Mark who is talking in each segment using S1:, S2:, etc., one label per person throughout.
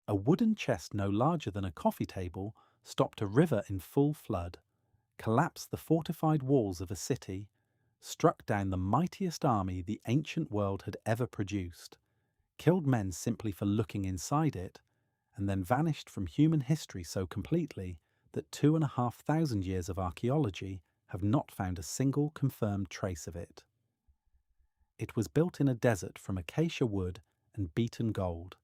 S1: A wooden chest no larger than a coffee table stopped a river in full flood, collapsed the fortified walls of a city, struck down the mightiest army the ancient world had ever produced, killed men simply for looking inside it, and then vanished from human history so completely that 2,500 years of archaeology have not found a single confirmed trace of it. It was built in a desert from acacia wood and beaten gold,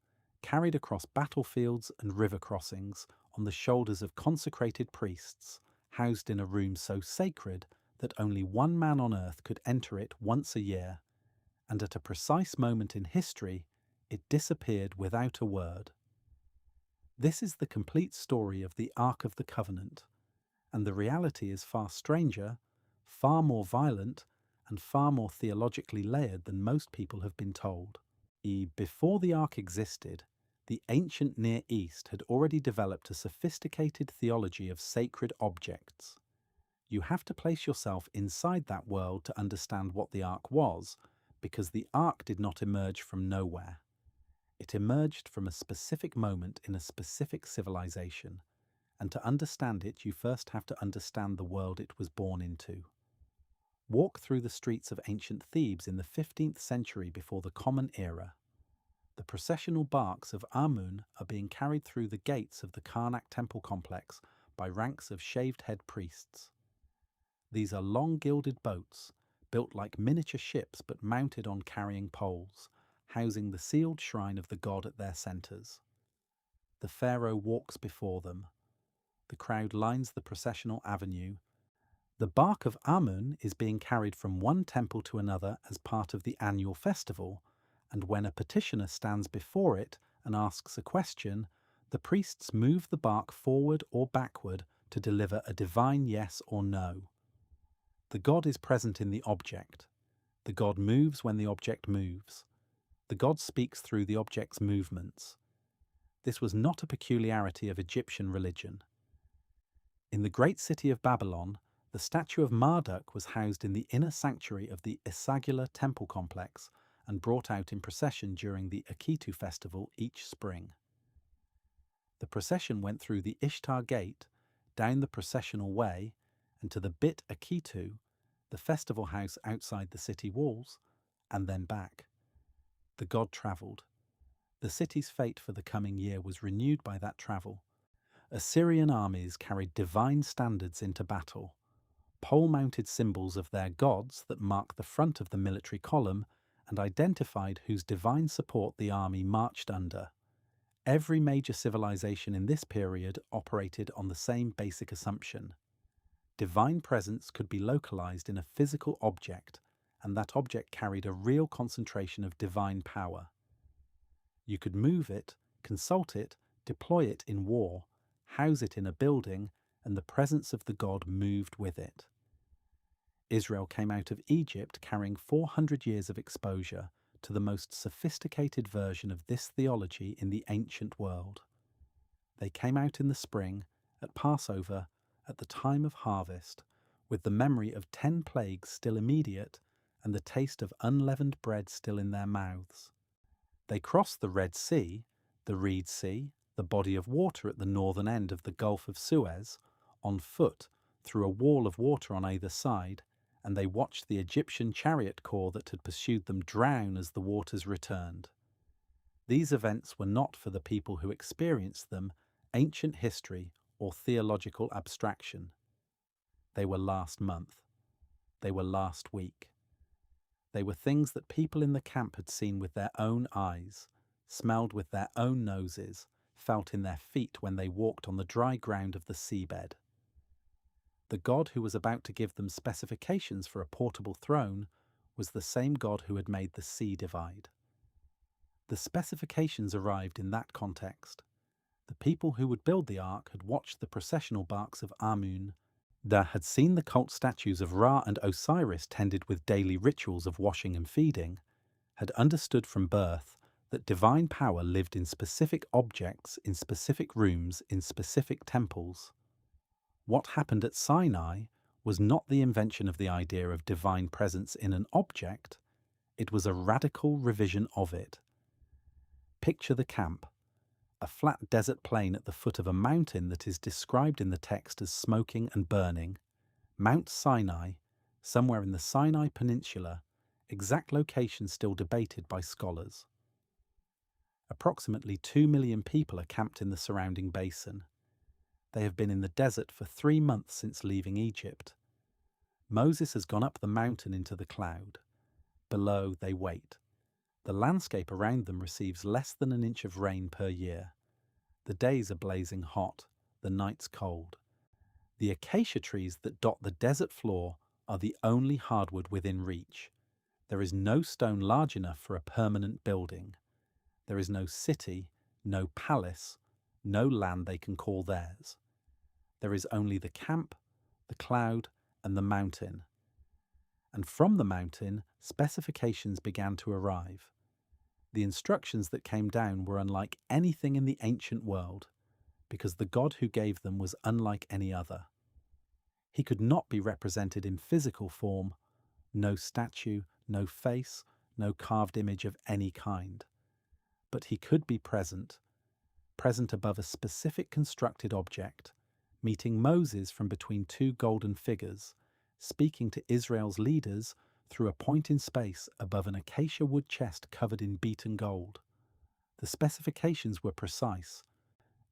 S1: carried across battlefields and river crossings on the shoulders of consecrated priests, housed in a room so sacred that only one man on earth could enter it once a year, and at a precise moment in history, it disappeared without a word. This is the complete story of the Ark of the Covenant, and the reality is far stranger, far more violent, and far more theologically layered than most people have been told. Before the Ark existed, the ancient Near East had already developed a sophisticated theology of sacred objects. You have to place yourself inside that world to understand what the Ark was, because the Ark did not emerge from nowhere. It emerged from a specific moment in a specific civilization, and to understand it, you first have to understand the world it was born into. Walk through the streets of ancient Thebes in the 15th century before the Common Era. The processional barks of Amun are being carried through the gates of the Karnak temple complex by ranks of shaved-head priests. These are long gilded boats, built like miniature ships but mounted on carrying poles, housing the sealed shrine of the god at their centres. The pharaoh walks before them. The crowd lines the processional avenue. The bark of Amun is being carried from one temple to another as part of the annual festival, and when a petitioner stands before it and asks a question, the priests move the bark forward or backward to deliver a divine yes or no. The god is present in the object. The god moves when the object moves. The god speaks through the object's movements. This was not a peculiarity of Egyptian religion. In the great city of Babylon, the statue of Marduk was housed in the inner sanctuary of the Esagila temple complex and brought out in procession during the Akitu festival each spring. The procession went through the Ishtar Gate, down the processional way, and to the Bit Akitu, the festival house outside the city walls, and then back. The god travelled. The city's fate for the coming year was renewed by that travel. Assyrian armies carried divine standards into battle, pole-mounted symbols of their gods that marked the front of the military column and identified whose divine support the army marched under. Every major civilization in this period operated on the same basic assumption. Divine presence could be localized in a physical object, and that object carried a real concentration of divine power. You could move it, consult it, deploy it in war, house it in a building, and the presence of the god moved with it. Israel came out of Egypt carrying 400 years of exposure to the most sophisticated version of this theology in the ancient world. They came out in the spring, at Passover, at the time of harvest, with the memory of 10 plagues still immediate and the taste of unleavened bread still in their mouths. They crossed the Red Sea, the Reed Sea, the body of water at the northern end of the Gulf of Suez, on foot, through a wall of water on either side, and they watched the Egyptian chariot corps that had pursued them drown as the waters returned. These events were not for the people who experienced them ancient history or theological abstraction. They were last month. They were last week. They were things that people in the camp had seen with their own eyes, smelled with their own noses, felt in their feet when they walked on the dry ground of the seabed. The God who was about to give them specifications for a portable throne was the same God who had made the sea divide. The specifications arrived in that context. The people who would build the ark had watched the processional barks of Amun, had seen the cult statues of Ra and Osiris tended with daily rituals of washing and feeding, had understood from birth that divine power lived in specific objects, in specific rooms, in specific temples. What happened at Sinai was not the invention of the idea of divine presence in an object, it was a radical revision of it. Picture the camp, a flat desert plain at the foot of a mountain that is described in the text as smoking and burning, Mount Sinai, somewhere in the Sinai Peninsula, exact location still debated by scholars. Approximately 2 million people are camped in the surrounding basin. They have been in the desert for 3 months since leaving Egypt. Moses has gone up the mountain into the cloud. Below, they wait. The landscape around them receives less than an inch of rain per year. The days are blazing hot, the nights cold. The acacia trees that dot the desert floor are the only hardwood within reach. There is no stone large enough for a permanent building. There is no city, no palace, no land they can call theirs. There is only the camp, the cloud, and the mountain. And from the mountain, specifications began to arrive. The instructions that came down were unlike anything in the ancient world, because the God who gave them was unlike any other. He could not be represented in physical form, no statue, no face, no carved image of any kind. But he could be present above a specific constructed object, meeting Moses from between two golden figures, speaking to Israel's leaders through a point in space above an acacia wood chest covered in beaten gold. The specifications were precise.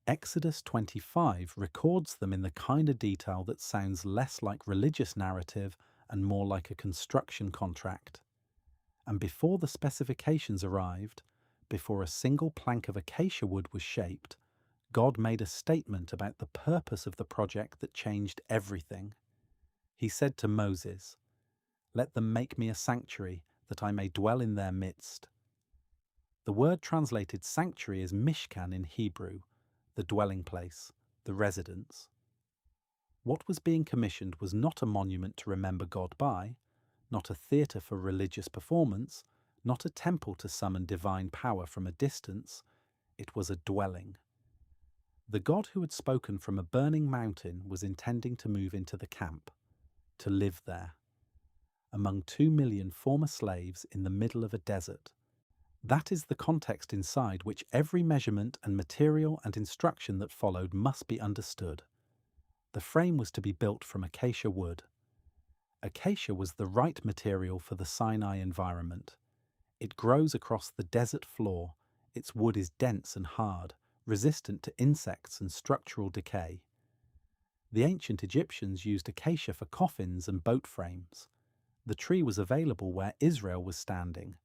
S1: Exodus 25 records them in the kind of detail that sounds less like religious narrative and more like a construction contract. And before the specifications arrived, before a single plank of acacia wood was shaped, God made a statement about the purpose of the project that changed everything. He said to Moses, "Let them make me a sanctuary, that I may dwell in their midst." The word translated sanctuary is Mishkan in Hebrew, the dwelling place, the residence. What was being commissioned was not a monument to remember God by, not a theatre for religious performance, not a temple to summon divine power from a distance. It was a dwelling. The God who had spoken from a burning mountain was intending to move into the camp, to live there, among 2 million former slaves in the middle of a desert. That is the context inside which every measurement and material and instruction that followed must be understood. The frame was to be built from acacia wood. Acacia was the right material for the Sinai environment. It grows across the desert floor. Its wood is dense and hard, resistant to insects and structural decay. The ancient Egyptians used acacia for coffins and boat frames. The tree was available where Israel was standing.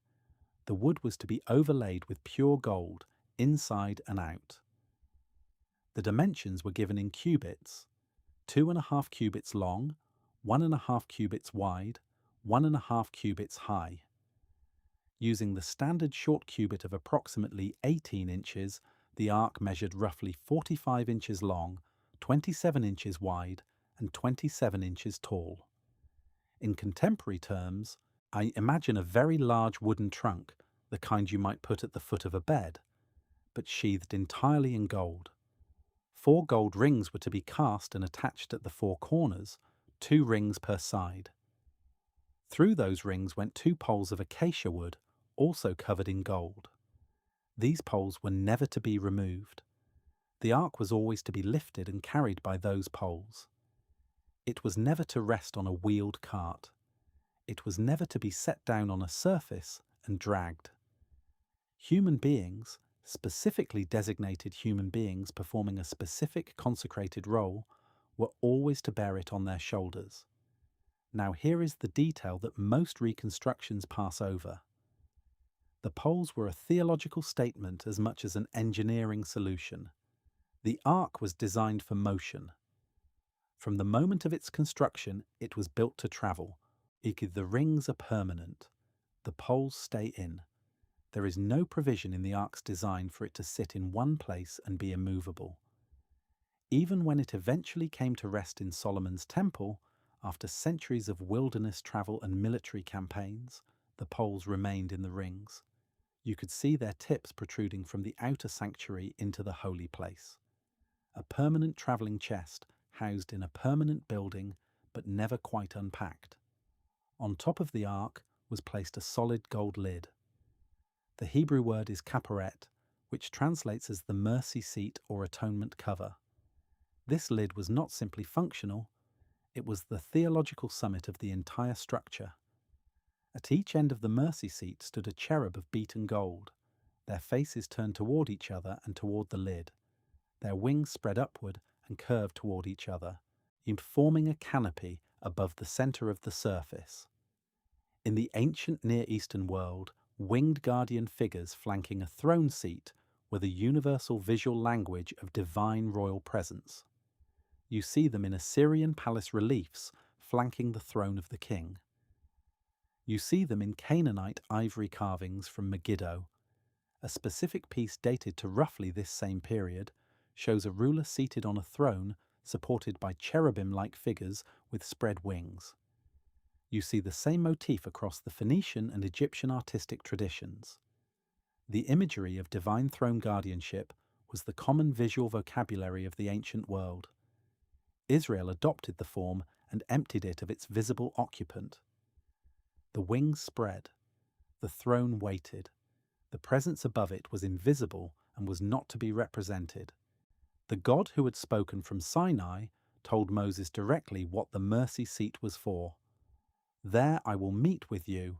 S1: The wood was to be overlaid with pure gold, inside and out. The dimensions were given in cubits, 2.5 cubits long, 1.5 cubits wide, 1.5 cubits high. Using the standard short cubit of approximately 18 inches, the ark measured roughly 45 inches long, 27 inches wide, and 27 inches tall. In contemporary terms, I imagine a very large wooden trunk, the kind you might put at the foot of a bed, but sheathed entirely in gold. 4 gold rings were to be cast and attached at the 4 corners, 2 rings per side. Through those rings went 2 poles of acacia wood, also covered in gold. These poles were never to be removed. The ark was always to be lifted and carried by those poles. It was never to rest on a wheeled cart. It was never to be set down on a surface and dragged. Human beings, specifically designated human beings performing a specific consecrated role, were always to bear it on their shoulders. Now here is the detail that most reconstructions pass over. The poles were a theological statement as much as an engineering solution. The ark was designed for motion. From the moment of its construction, it was built to travel. The rings are permanent. The poles stay in. There is no provision in the ark's design for it to sit in one place and be immovable. Even when it eventually came to rest in Solomon's temple, after centuries of wilderness travel and military campaigns, the poles remained in the rings. You could see their tips protruding from the outer sanctuary into the holy place. A permanent travelling chest housed in a permanent building, but never quite unpacked. On top of the ark was placed a solid gold lid. The Hebrew word is kaparet, which translates as the mercy seat or atonement cover. This lid was not simply functional, it was the theological summit of the entire structure. At each end of the mercy seat stood a cherub of beaten gold, their faces turned toward each other and toward the lid, their wings spread upward and curved toward each other, forming a canopy above the center of the surface. In the ancient Near Eastern world, winged guardian figures flanking a throne seat were the universal visual language of divine royal presence. You see them in Assyrian palace reliefs flanking the throne of the king. You see them in Canaanite ivory carvings from Megiddo. A specific piece dated to roughly this same period shows a ruler seated on a throne supported by cherubim-like figures with spread wings. You see the same motif across the Phoenician and Egyptian artistic traditions. The imagery of divine throne guardianship was the common visual vocabulary of the ancient world. Israel adopted the form and emptied it of its visible occupant. The wings spread. The throne waited. The presence above it was invisible and was not to be represented. The God who had spoken from Sinai told Moses directly what the mercy seat was for. There I will meet with you,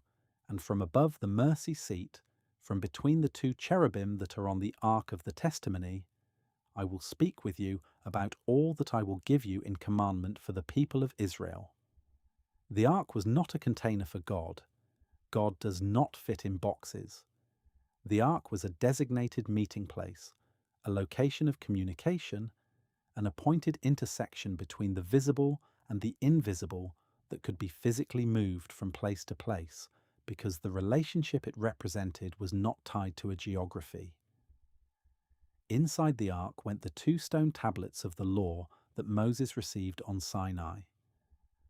S1: and from above the mercy seat, from between the two cherubim that are on the ark of the testimony, I will speak with you about all that I will give you in commandment for the people of Israel. The ark was not a container for God. God does not fit in boxes. The ark was a designated meeting place, a location of communication, an appointed intersection between the visible and the invisible that could be physically moved from place to place because the relationship it represented was not tied to a geography. Inside the ark went the 2 stone tablets of the law that Moses received on Sinai,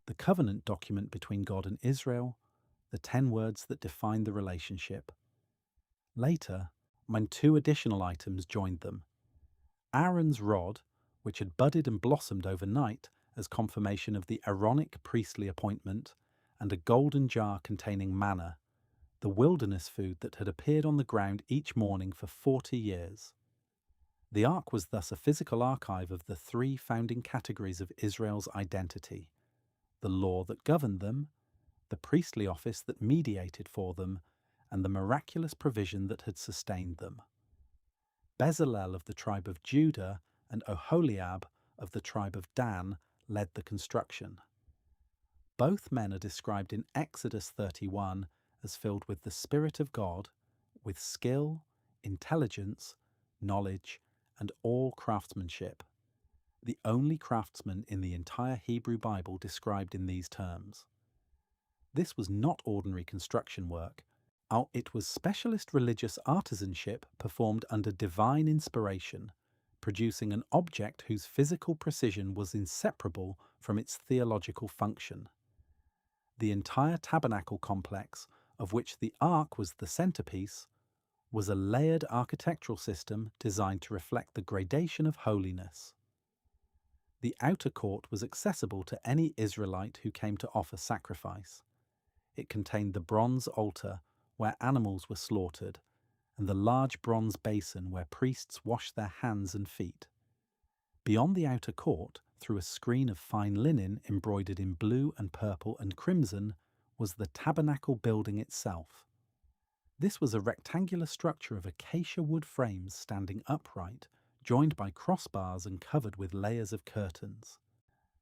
S1: the covenant document between God and Israel, the 10 words that defined the relationship. Later, 2 additional items joined them. Aaron's rod, which had budded and blossomed overnight as confirmation of the Aaronic priestly appointment, and a golden jar containing manna, the wilderness food that had appeared on the ground each morning for 40 years. The ark was thus a physical archive of the 3 founding categories of Israel's identity: the law that governed them, the priestly office that mediated for them, and the miraculous provision that had sustained them. Bezalel of the tribe of Judah and Oholiab of the tribe of Dan led the construction. Both men are described in Exodus 31 as filled with the Spirit of God, with skill, intelligence, knowledge, and all craftsmanship, the only craftsman in the entire Hebrew Bible described in these terms. This was not ordinary construction work. It was specialist religious artisanship performed under divine inspiration, producing an object whose physical precision was inseparable from its theological function. The entire tabernacle complex, of which the ark was the centerpiece, was a layered architectural system designed to reflect the gradation of holiness. The outer court was accessible to any Israelite who came to offer sacrifice. It contained the bronze altar where animals were slaughtered, and the large bronze basin where priests washed their hands and feet. Beyond the outer court, through a screen of fine linen embroidered in blue and purple and crimson, was the tabernacle building itself. This was a rectangular structure of acacia wood frames standing upright, joined by crossbars and covered with layers of curtains.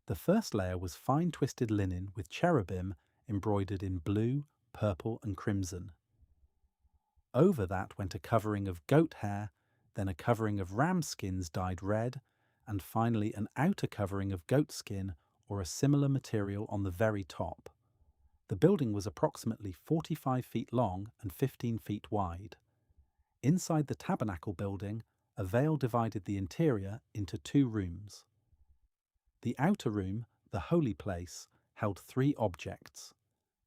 S1: The first layer was fine twisted linen with cherubim embroidered in blue, purple, and crimson. Over that went a covering of goat hair, then a covering of ram skins dyed red, and finally an outer covering of goat skin or a similar material on the very top. The building was approximately 45 feet long and 15 feet wide. Inside the tabernacle building, a veil divided the interior into 2 rooms. The outer room, the holy place, held 3 objects: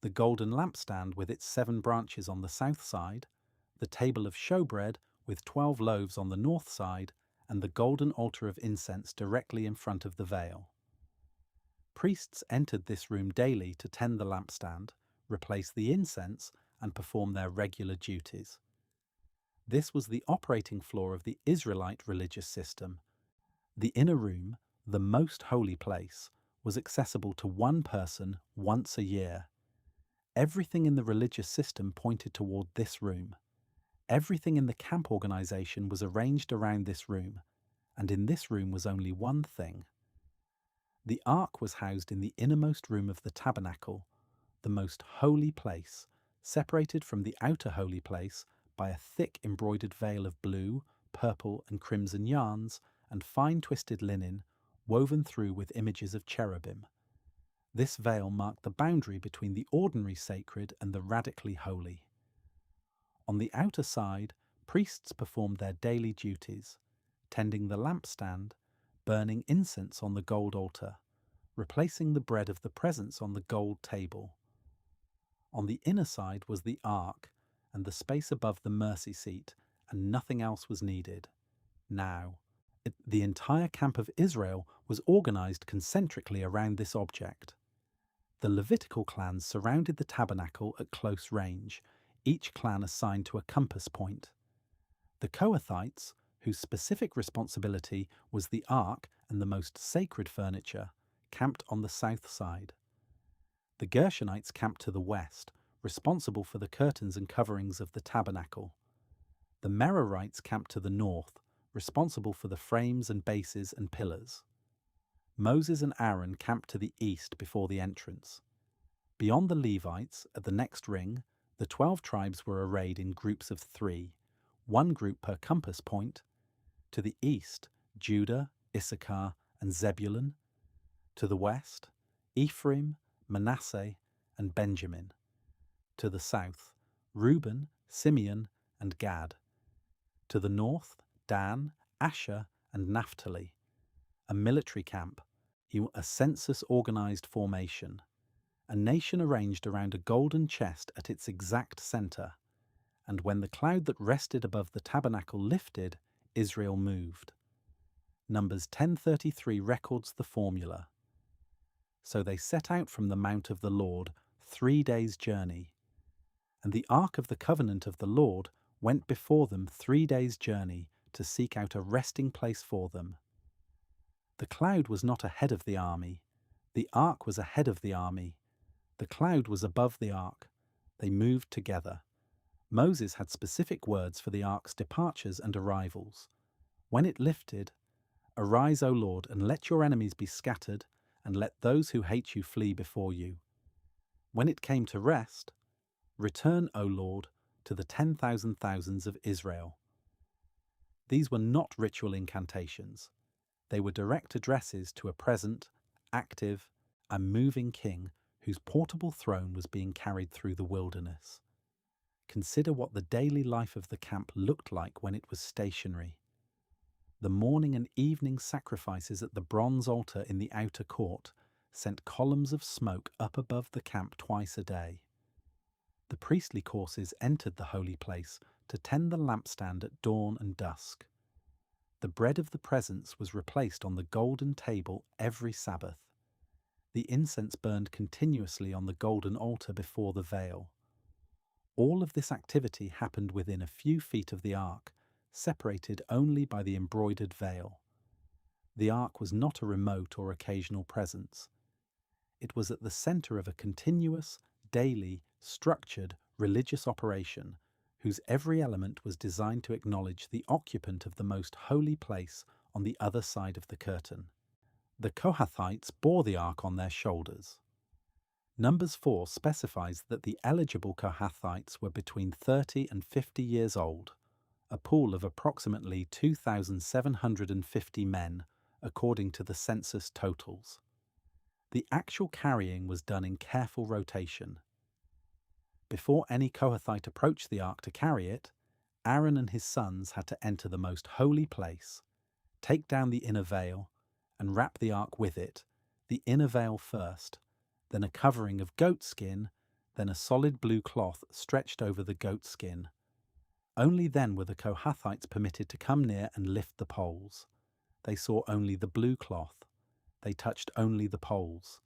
S1: the golden lampstand with its 7 branches on the south side, the table of showbread with 12 loaves on the north side, and the golden altar of incense directly in front of the veil. Priests entered this room daily to tend the lampstand, replace the incense, and perform their regular duties. This was the operating floor of the Israelite religious system. The inner room, the most holy place, was accessible to one person once a year. Everything in the religious system pointed toward this room. Everything in the camp organization was arranged around this room, and in this room was only one thing. The ark was housed in the innermost room of the tabernacle, the most holy place, separated from the outer holy place by a thick embroidered veil of blue, purple, and crimson yarns and fine twisted linen woven through with images of cherubim. This veil marked the boundary between the ordinary sacred and the radically holy. On the outer side, priests performed their daily duties, tending the lampstand, burning incense on the gold altar, replacing the bread of the presence on the gold table. On the inner side was the ark and the space above the mercy seat, and nothing else was needed. Now, the entire camp of Israel was organized concentrically around this object. The Levitical clans surrounded the tabernacle at close range, each clan assigned to a compass point. The Kohathites, whose specific responsibility was the ark and the most sacred furniture, camped on the south side. The Gershonites camped to the west, responsible for the curtains and coverings of the tabernacle. The Merarites camped to the north, responsible for the frames and bases and pillars. Moses and Aaron camped to the east before the entrance. Beyond the Levites, at the next ring, the 12 tribes were arrayed in groups of 3, one group per compass point. To the east, Judah, Issachar, and Zebulun. To the west, Ephraim, Manasseh, and Benjamin. To the south, Reuben, Simeon, and Gad. To the north, Dan, Asher, and Naphtali. A military camp, a census-organized formation, a nation arranged around a golden chest at its exact center, and when the cloud that rested above the tabernacle lifted, Israel moved. Numbers 10:33 records the formula. So they set out from the mount of the Lord, 3 days' journey, and the ark of the covenant of the Lord went before them 3 days' journey to seek out a resting place for them. The cloud was not ahead of the army. The ark was ahead of the army. The cloud was above the ark. They moved together. Moses had specific words for the ark's departures and arrivals. When it lifted, "Arise, O Lord, and let your enemies be scattered, and let those who hate you flee before you." When it came to rest, "Return, O Lord, to the 10,000 thousands of Israel." These were not ritual incantations. They were direct addresses to a present, active, and moving king whose portable throne was being carried through the wilderness. Consider what the daily life of the camp looked like when it was stationary. The morning and evening sacrifices at the bronze altar in the outer court sent columns of smoke up above the camp twice a day. The priestly courses entered the holy place to tend the lampstand at dawn and dusk. The bread of the presence was replaced on the golden table every Sabbath. The incense burned continuously on the golden altar before the veil. All of this activity happened within a few feet of the ark, separated only by the embroidered veil. The ark was not a remote or occasional presence. It was at the center of a continuous, daily, structured religious operation whose every element was designed to acknowledge the occupant of the most holy place on the other side of the curtain. The Kohathites bore the ark on their shoulders. Numbers 4 specifies that the eligible Kohathites were between 30 and 50 years old, a pool of approximately 2,750 men, according to the census totals. The actual carrying was done in careful rotation. Before any Kohathite approached the ark to carry it, Aaron and his sons had to enter the most holy place, take down the inner veil, and wrap the ark with it, the inner veil first, then a covering of goat skin, then a solid blue cloth stretched over the goat skin. Only then were the Kohathites permitted to come near and lift the poles. They saw only the blue cloth. They touched only the poles.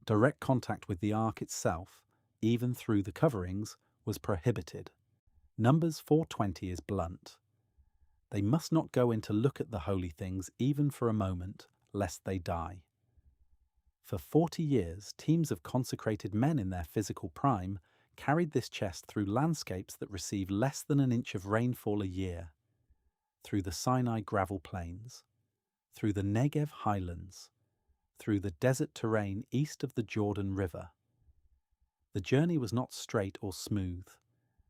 S1: Direct contact with the ark itself, even through the coverings, was prohibited. Numbers 4:20 is blunt. They must not go in to look at the holy things even for a moment, lest they die. For 40 years, teams of consecrated men in their physical prime carried this chest through landscapes that receive less than an inch of rainfall a year, through the Sinai gravel plains, through the Negev highlands, through the desert terrain east of the Jordan River. The journey was not straight or smooth.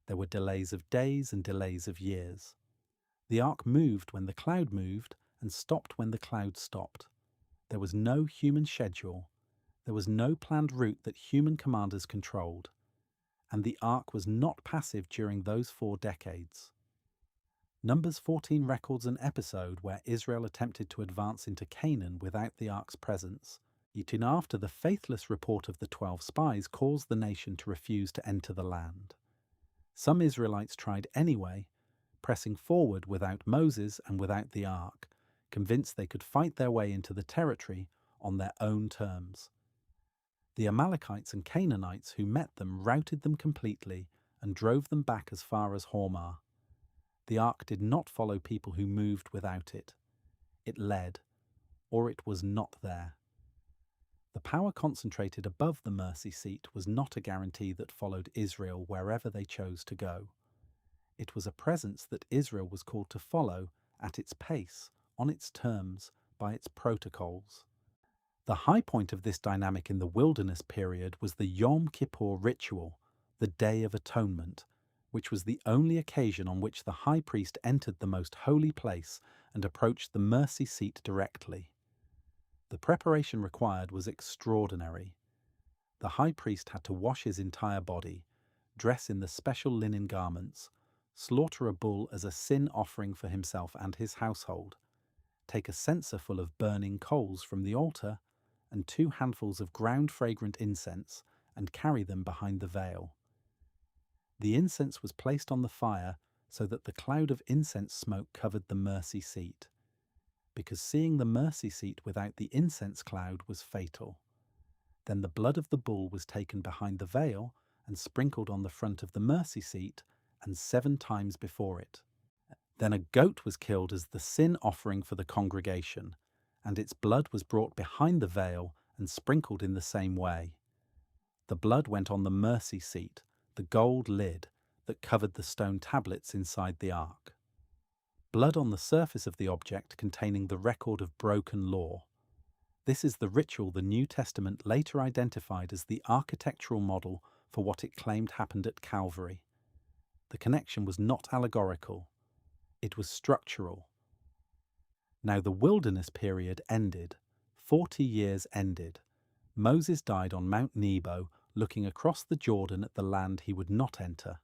S1: There were delays of days and delays of years. The ark moved when the cloud moved and stopped when the cloud stopped. There was no human schedule. There was no planned route that human commanders controlled. And the ark was not passive during those 4 decades. Numbers 14 records an episode where Israel attempted to advance into Canaan without the ark's presence, even after the faithless report of the 12 spies caused the nation to refuse to enter the land. Some Israelites tried anyway, pressing forward without Moses and without the ark, convinced they could fight their way into the territory on their own terms. The Amalekites and Canaanites who met them routed them completely and drove them back as far as Hormah. The ark did not follow people who moved without it. It led, or it was not there. The power concentrated above the mercy seat was not a guarantee that followed Israel wherever they chose to go. It was a presence that Israel was called to follow at its pace, on its terms, by its protocols. The high point of this dynamic in the wilderness period was the Yom Kippur ritual, the Day of Atonement, which was the only occasion on which the high priest entered the most holy place and approached the mercy seat directly. The preparation required was extraordinary. The high priest had to wash his entire body, dress in the special linen garments, slaughter a bull as a sin offering for himself and his household, take a censer full of burning coals from the altar, and 2 handfuls of ground fragrant incense, and carry them behind the veil. The incense was placed on the fire so that the cloud of incense smoke covered the mercy seat, because seeing the mercy seat without the incense cloud was fatal. Then the blood of the bull was taken behind the veil and sprinkled on the front of the mercy seat and 7 times before it. Then a goat was killed as the sin offering for the congregation, and its blood was brought behind the veil and sprinkled in the same way. The blood went on the mercy seat, the gold lid that covered the stone tablets inside the ark. Blood on the surface of the object containing the record of broken law. This is the ritual the New Testament later identified as the architectural model for what it claimed happened at Calvary. The connection was not allegorical. It was structural. Now the wilderness period ended. 40 years ended. Moses died on Mount Nebo, looking across the Jordan at the land he would not enter.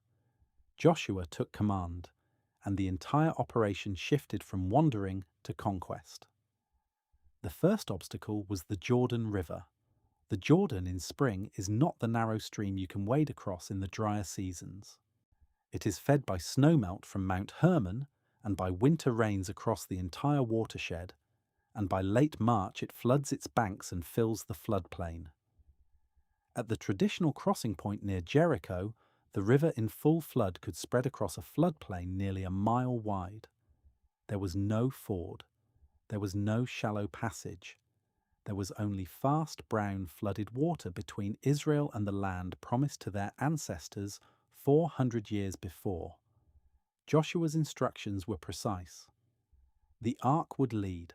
S1: Joshua took command, and the entire operation shifted from wandering to conquest. The first obstacle was the Jordan River. The Jordan in spring is not the narrow stream you can wade across in the drier seasons. It is fed by snowmelt from Mount Hermon and by winter rains across the entire watershed, and by late March it floods its banks and fills the floodplain. At the traditional crossing point near Jericho, the river in full flood could spread across a floodplain nearly a mile wide. There was no ford. There was no shallow passage. There was only fast brown flooded water between Israel and the land promised to their ancestors 400 years before. Joshua's instructions were precise. The ark would lead.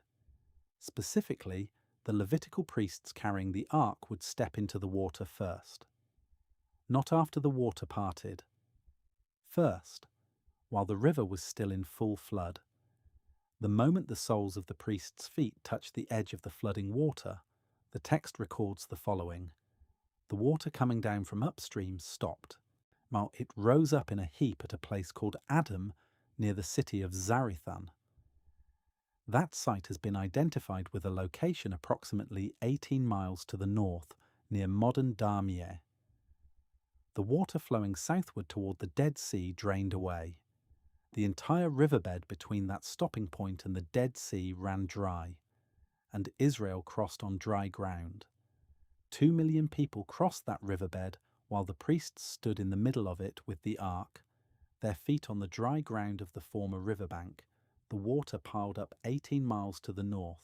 S1: Specifically, the Levitical priests carrying the ark would step into the water first. Not after the water parted. First, while the river was still in full flood. The moment the soles of the priests' feet touched the edge of the flooding water, the text records the following. The water coming down from upstream stopped, while it rose up in a heap at a place called Adam near the city of Zarethan. That site has been identified with a location approximately 18 miles to the north, near modern Damieh. The water flowing southward toward the Dead Sea drained away. The entire riverbed between that stopping point and the Dead Sea ran dry, and Israel crossed on dry ground. 2 million people crossed that riverbed while the priests stood in the middle of it with the ark. their feet on the dry ground of the former riverbank, the water piled up 18 miles to the north,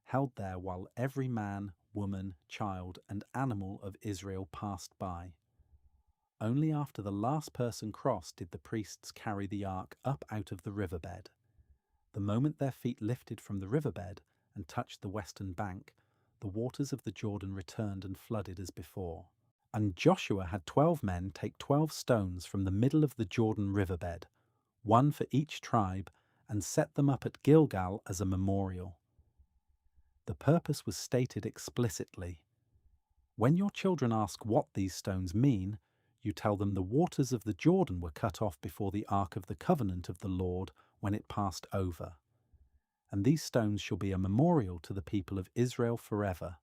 S1: held there while every man, woman, child, and animal of Israel passed by. Only after the last person crossed did the priests carry the ark up out of the riverbed. The moment their feet lifted from the riverbed and touched the western bank, the waters of the Jordan returned and flooded as before. And Joshua had 12 men take 12 stones from the middle of the Jordan riverbed, one for each tribe, and set them up at Gilgal as a memorial. The purpose was stated explicitly. When your children ask what these stones mean, you tell them the waters of the Jordan were cut off before the ark of the covenant of the Lord when it passed over. And these stones shall be a memorial to the people of Israel forever.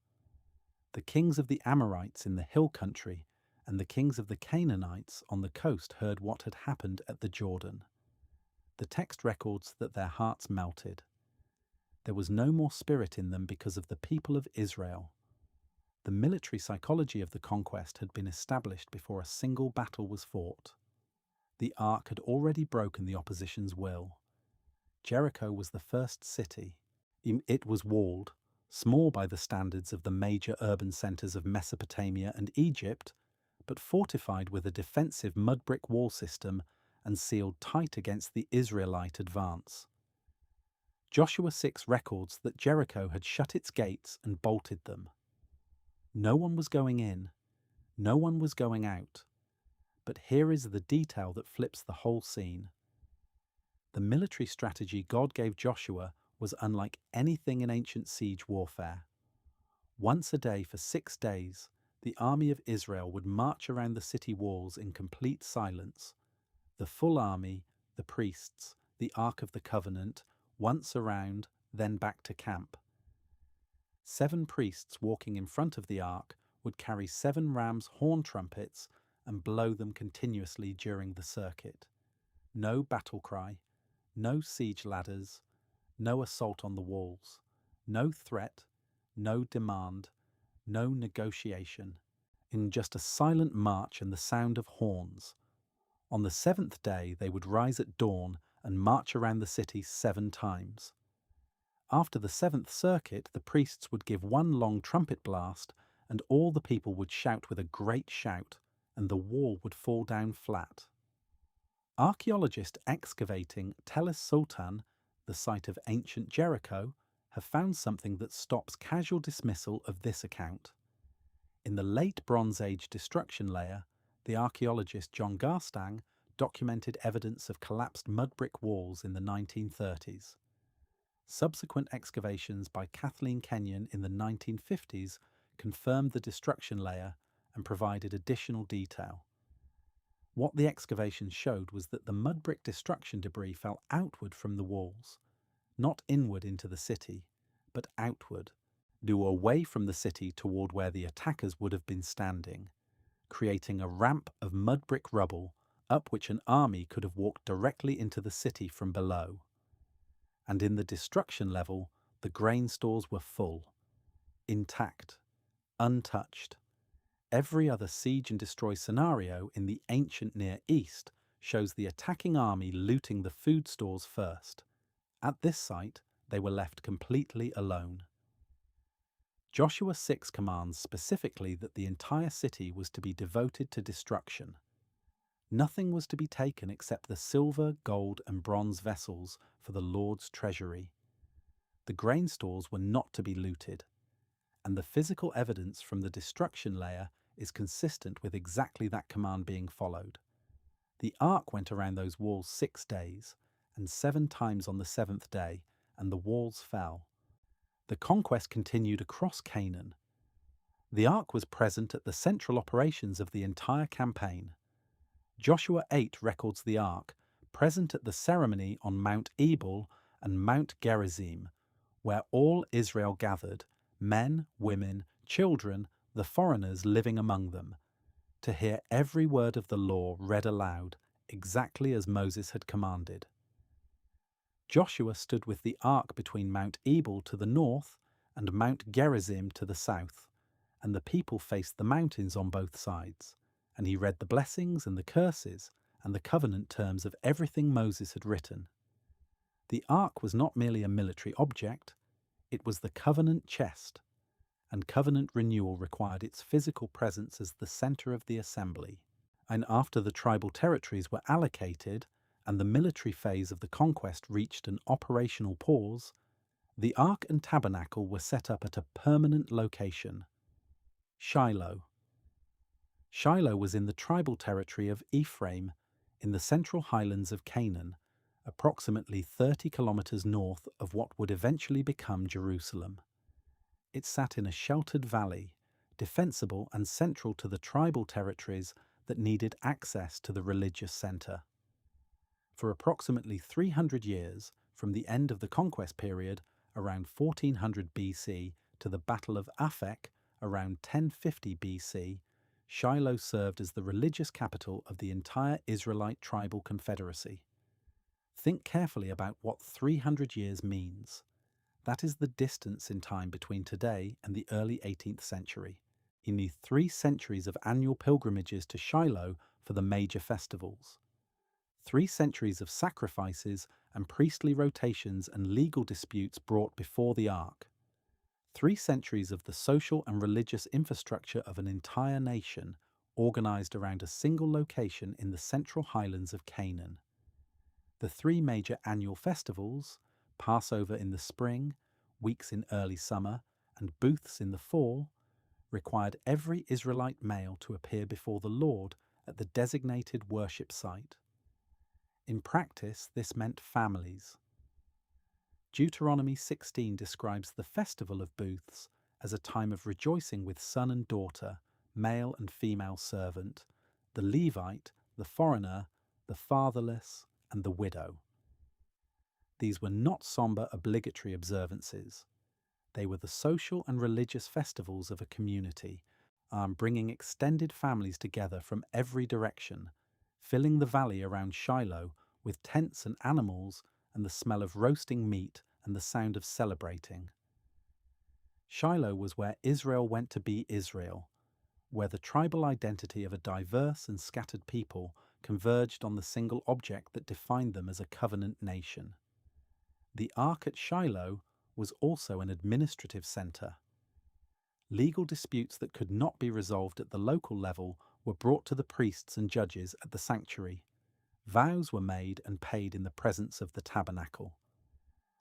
S1: The kings of the Amorites in the hill country and the kings of the Canaanites on the coast heard what had happened at the Jordan. The text records that their hearts melted. There was no more spirit in them because of the people of Israel. The military psychology of the conquest had been established before a single battle was fought. The ark had already broken the opposition's will. Jericho was the first city. It was walled, small by the standards of the major urban centers of Mesopotamia and Egypt, but fortified with a defensive mud brick wall system and sealed tight against the Israelite advance. Joshua 6 records that Jericho had shut its gates and bolted them. No one was going in, no one was going out. But here is the detail that flips the whole scene. The military strategy God gave Joshua was unlike anything in ancient siege warfare. Once a day for 6 days, the army of Israel would march around the city walls in complete silence. The full army, the priests, the Ark of the Covenant, once around, then back to camp. 7 priests walking in front of the ark would carry 7 rams' horn trumpets and blow them continuously during the circuit. No battle cry, no siege ladders, no assault on the walls, no threat, no demand, no negotiation, in just a silent march and the sound of horns. On the 7th day they would rise at dawn and march around the city 7 times. After the 7th circuit, the priests would give one long trumpet blast, and all the people would shout with a great shout, and the wall would fall down flat. Archaeologists excavating Tel es Sultan, the site of ancient Jericho, have found something that stops casual dismissal of this account. In the late Bronze Age destruction layer, the archaeologist John Garstang documented evidence of collapsed mud brick walls in the 1930s. Subsequent excavations by Kathleen Kenyon in the 1950s confirmed the destruction layer and provided additional detail. What the excavations showed was that the mud brick destruction debris fell outward from the walls, not inward into the city, but outward, due away from the city toward where the attackers would have been standing, creating a ramp of mud brick rubble up which an army could have walked directly into the city from below. And in the destruction level, the grain stores were full, intact, untouched. Every other siege and destroy scenario in the ancient Near East shows the attacking army looting the food stores first. At this site, they were left completely alone. Joshua 6 commands specifically that the entire city was to be devoted to destruction. Nothing was to be taken except the silver, gold, and bronze vessels for the Lord's treasury. The grain stores were not to be looted, and the physical evidence from the destruction layer is consistent with exactly that command being followed. The ark went around those walls 6 days, and 7 times on the 7th day, and the walls fell. The conquest continued across Canaan. The ark was present at the central operations of the entire campaign. Joshua 8 records the ark, present at the ceremony on Mount Ebal and Mount Gerizim, where all Israel gathered, men, women, children, the foreigners living among them, to hear every word of the law read aloud, exactly as Moses had commanded. Joshua stood with the ark between Mount Ebal to the north and Mount Gerizim to the south, and the people faced the mountains on both sides, and he read the blessings and the curses and the covenant terms of everything Moses had written. The ark was not merely a military object, it was the covenant chest, and covenant renewal required its physical presence as the center of the assembly. And after the tribal territories were allocated and the military phase of the conquest reached an operational pause, the ark and tabernacle were set up at a permanent location, Shiloh. Shiloh was in the tribal territory of Ephraim, in the central highlands of Canaan, approximately 30 kilometers north of what would eventually become Jerusalem. It sat in a sheltered valley, defensible and central to the tribal territories that needed access to the religious center. For approximately 300 years, from the end of the conquest period, around 1400 BC, to the Battle of Aphek, around 1050 BC, Shiloh served as the religious capital of the entire Israelite tribal confederacy. Think carefully about what 300 years means. That is the distance in time between today and the early 18th century. You need 3 centuries of annual pilgrimages to Shiloh for the major festivals. 3 centuries of sacrifices and priestly rotations and legal disputes brought before the ark. 3 centuries of the social and religious infrastructure of an entire nation organized around a single location in the central highlands of Canaan. The 3 major annual festivals, Passover in the spring, weeks in early summer, and booths in the fall, required every Israelite male to appear before the Lord at the designated worship site. In practice, this meant families. Deuteronomy 16 describes the festival of booths as a time of rejoicing with son and daughter, male and female servant, the Levite, the foreigner, the fatherless, and the widow. These were not somber obligatory observances. They were the social and religious festivals of a community, bringing extended families together from every direction, filling the valley around Shiloh with tents and animals and the smell of roasting meat and the sound of celebrating. Shiloh was where Israel went to be Israel, where the tribal identity of a diverse and scattered people converged on the single object that defined them as a covenant nation. The ark at Shiloh was also an administrative center. Legal disputes that could not be resolved at the local level were brought to the priests and judges at the sanctuary. Vows were made and paid in the presence of the tabernacle.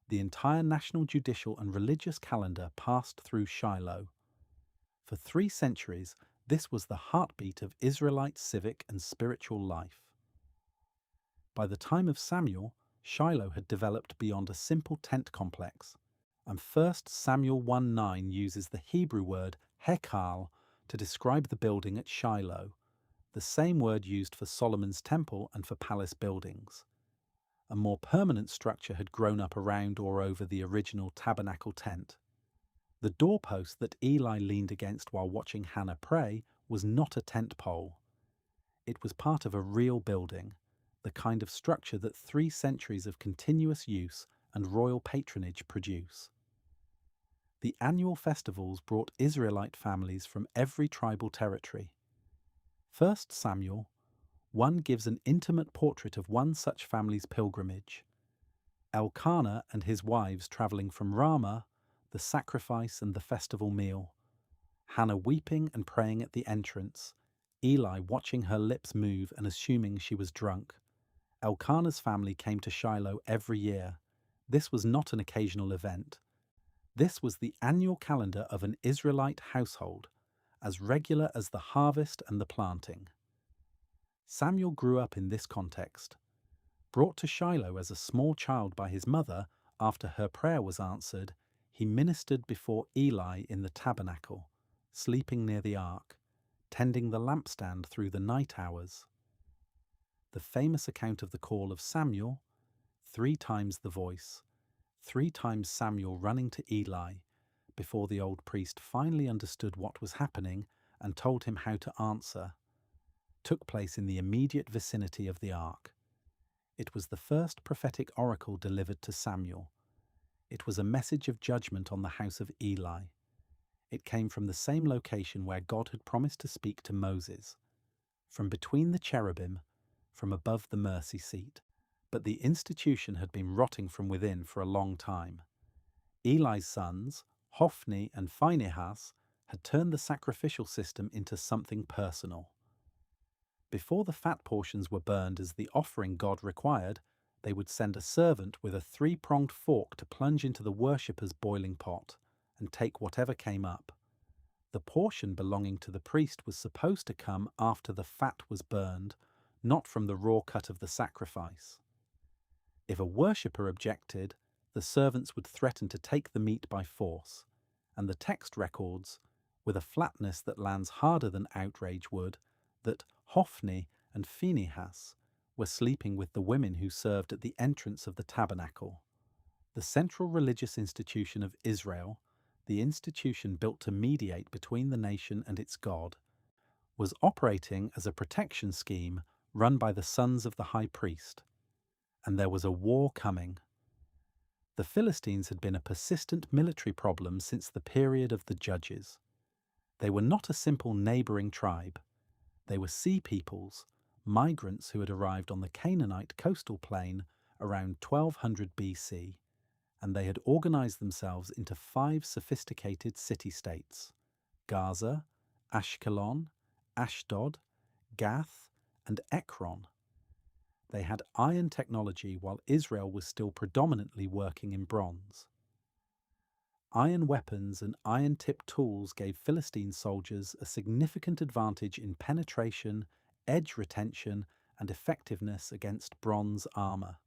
S1: The entire national judicial and religious calendar passed through Shiloh. For 3 centuries, this was the heartbeat of Israelite civic and spiritual life. By the time of Samuel, Shiloh had developed beyond a simple tent complex, and 1 Samuel 1:9 uses the Hebrew word hekal to describe the building at Shiloh, the same word used for Solomon's temple and for palace buildings. A more permanent structure had grown up around or over the original tabernacle tent. The doorpost that Eli leaned against while watching Hannah pray was not a tent pole. It was part of a real building, the kind of structure that 3 centuries of continuous use and royal patronage produce. The annual festivals brought Israelite families from every tribal territory. 1 Samuel 1 gives an intimate portrait of one such family's pilgrimage. Elkanah and his wives travelling from Ramah, the sacrifice and the festival meal. Hannah weeping and praying at the entrance, Eli watching her lips move and assuming she was drunk. Elkanah's family came to Shiloh every year. This was not an occasional event. This was the annual calendar of an Israelite household, as regular as the harvest and the planting. Samuel grew up in this context. Brought to Shiloh as a small child by his mother after her prayer was answered, he ministered before Eli in the tabernacle, sleeping near the ark, tending the lampstand through the night hours. The famous account of the call of Samuel, 3 times the voice, 3 times Samuel running to Eli, before the old priest finally understood what was happening and told him how to answer, took place in the immediate vicinity of the ark. It was the first prophetic oracle delivered to Samuel. It was a message of judgment on the house of Eli. It came from the same location where God had promised to speak to Moses. From between the cherubim, from above the mercy seat. But the institution had been rotting from within for a long time. Eli's sons, Hophni and Phinehas, had turned the sacrificial system into something personal. Before the fat portions were burned as the offering God required, they would send a servant with a three-pronged fork to plunge into the worshipper's boiling pot and take whatever came up. The portion belonging to the priest was supposed to come after the fat was burned, not from the raw cut of the sacrifice. If a worshipper objected, the servants would threaten to take the meat by force, and the text records, with a flatness that lands harder than outrage would, that Hophni and Phinehas were sleeping with the women who served at the entrance of the tabernacle. The central religious institution of Israel, the institution built to mediate between the nation and its God, was operating as a protection scheme run by the sons of the high priest. And there was a war coming. The Philistines had been a persistent military problem since the period of the Judges. They were not a simple neighbouring tribe. They were sea peoples, migrants who had arrived on the Canaanite coastal plain around 1200 BC, and they had organised themselves into 5 sophisticated city-states: Gaza, Ashkelon, Ashdod, Gath, and Ekron. They had iron technology while Israel was still predominantly working in bronze. Iron weapons and iron-tipped tools gave Philistine soldiers a significant advantage in penetration, edge retention, and effectiveness against bronze armour.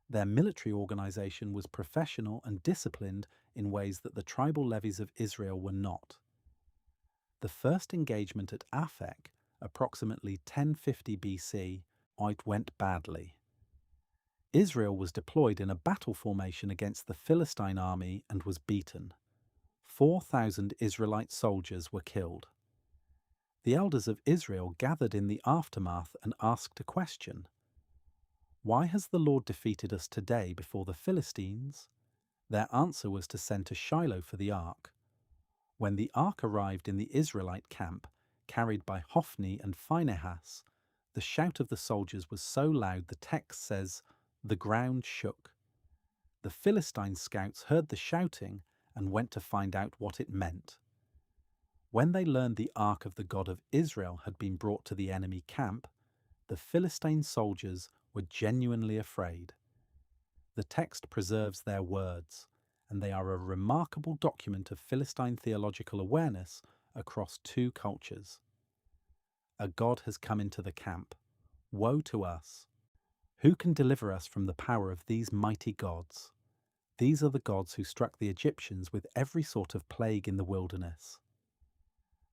S1: Their military organisation was professional and disciplined in ways that the tribal levies of Israel were not. The first engagement at Aphek, approximately 1050 BC, went badly. Israel was deployed in a battle formation against the Philistine army and was beaten. 4,000 Israelite soldiers were killed. The elders of Israel gathered in the aftermath and asked a question. Why has the Lord defeated us today before the Philistines? Their answer was to send to Shiloh for the ark. When the ark arrived in the Israelite camp, carried by Hophni and Phinehas, the shout of the soldiers was so loud the text says, "The ground shook." The Philistine scouts heard the shouting and went to find out what it meant. When they learned the ark of the God of Israel had been brought to the enemy camp, the Philistine soldiers were genuinely afraid. The text preserves their words, and they are a remarkable document of Philistine theological awareness across 2 cultures. A God has come into the camp. Woe to us! Who can deliver us from the power of these mighty gods? These are the gods who struck the Egyptians with every sort of plague in the wilderness.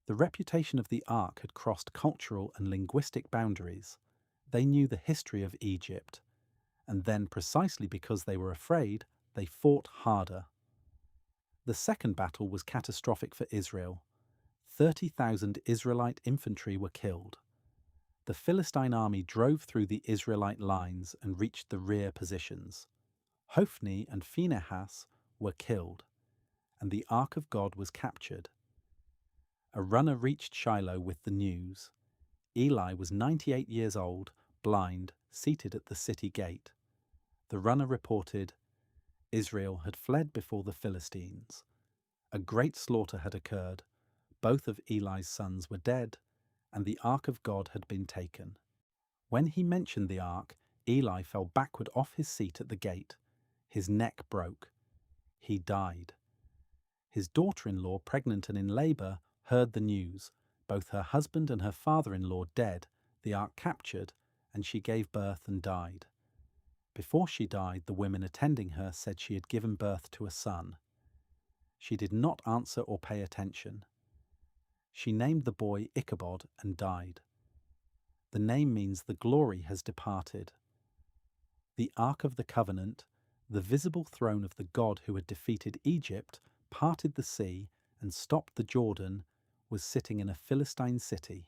S1: The reputation of the ark had crossed cultural and linguistic boundaries. They knew the history of Egypt, and then, precisely because they were afraid, they fought harder. The second battle was catastrophic for Israel. 30,000 Israelite infantry were killed. The Philistine army drove through the Israelite lines and reached the rear positions. Hophni and Phinehas were killed, and the Ark of God was captured. A runner reached Shiloh with the news. Eli was 98 years old, blind, seated at the city gate. The runner reported, Israel had fled before the Philistines. A great slaughter had occurred. Both of Eli's sons were dead, and the Ark of God had been taken. When he mentioned the Ark, Eli fell backward off his seat at the gate. His neck broke. He died. His daughter-in-law, pregnant and in labour, heard the news. Both her husband and her father-in-law dead, the Ark captured, and she gave birth and died. Before she died, the women attending her said she had given birth to a son. She did not answer or pay attention. She named the boy Ichabod and died. The name means the glory has departed. The Ark of the Covenant, the visible throne of the God who had defeated Egypt, parted the sea, and stopped the Jordan, was sitting in a Philistine city.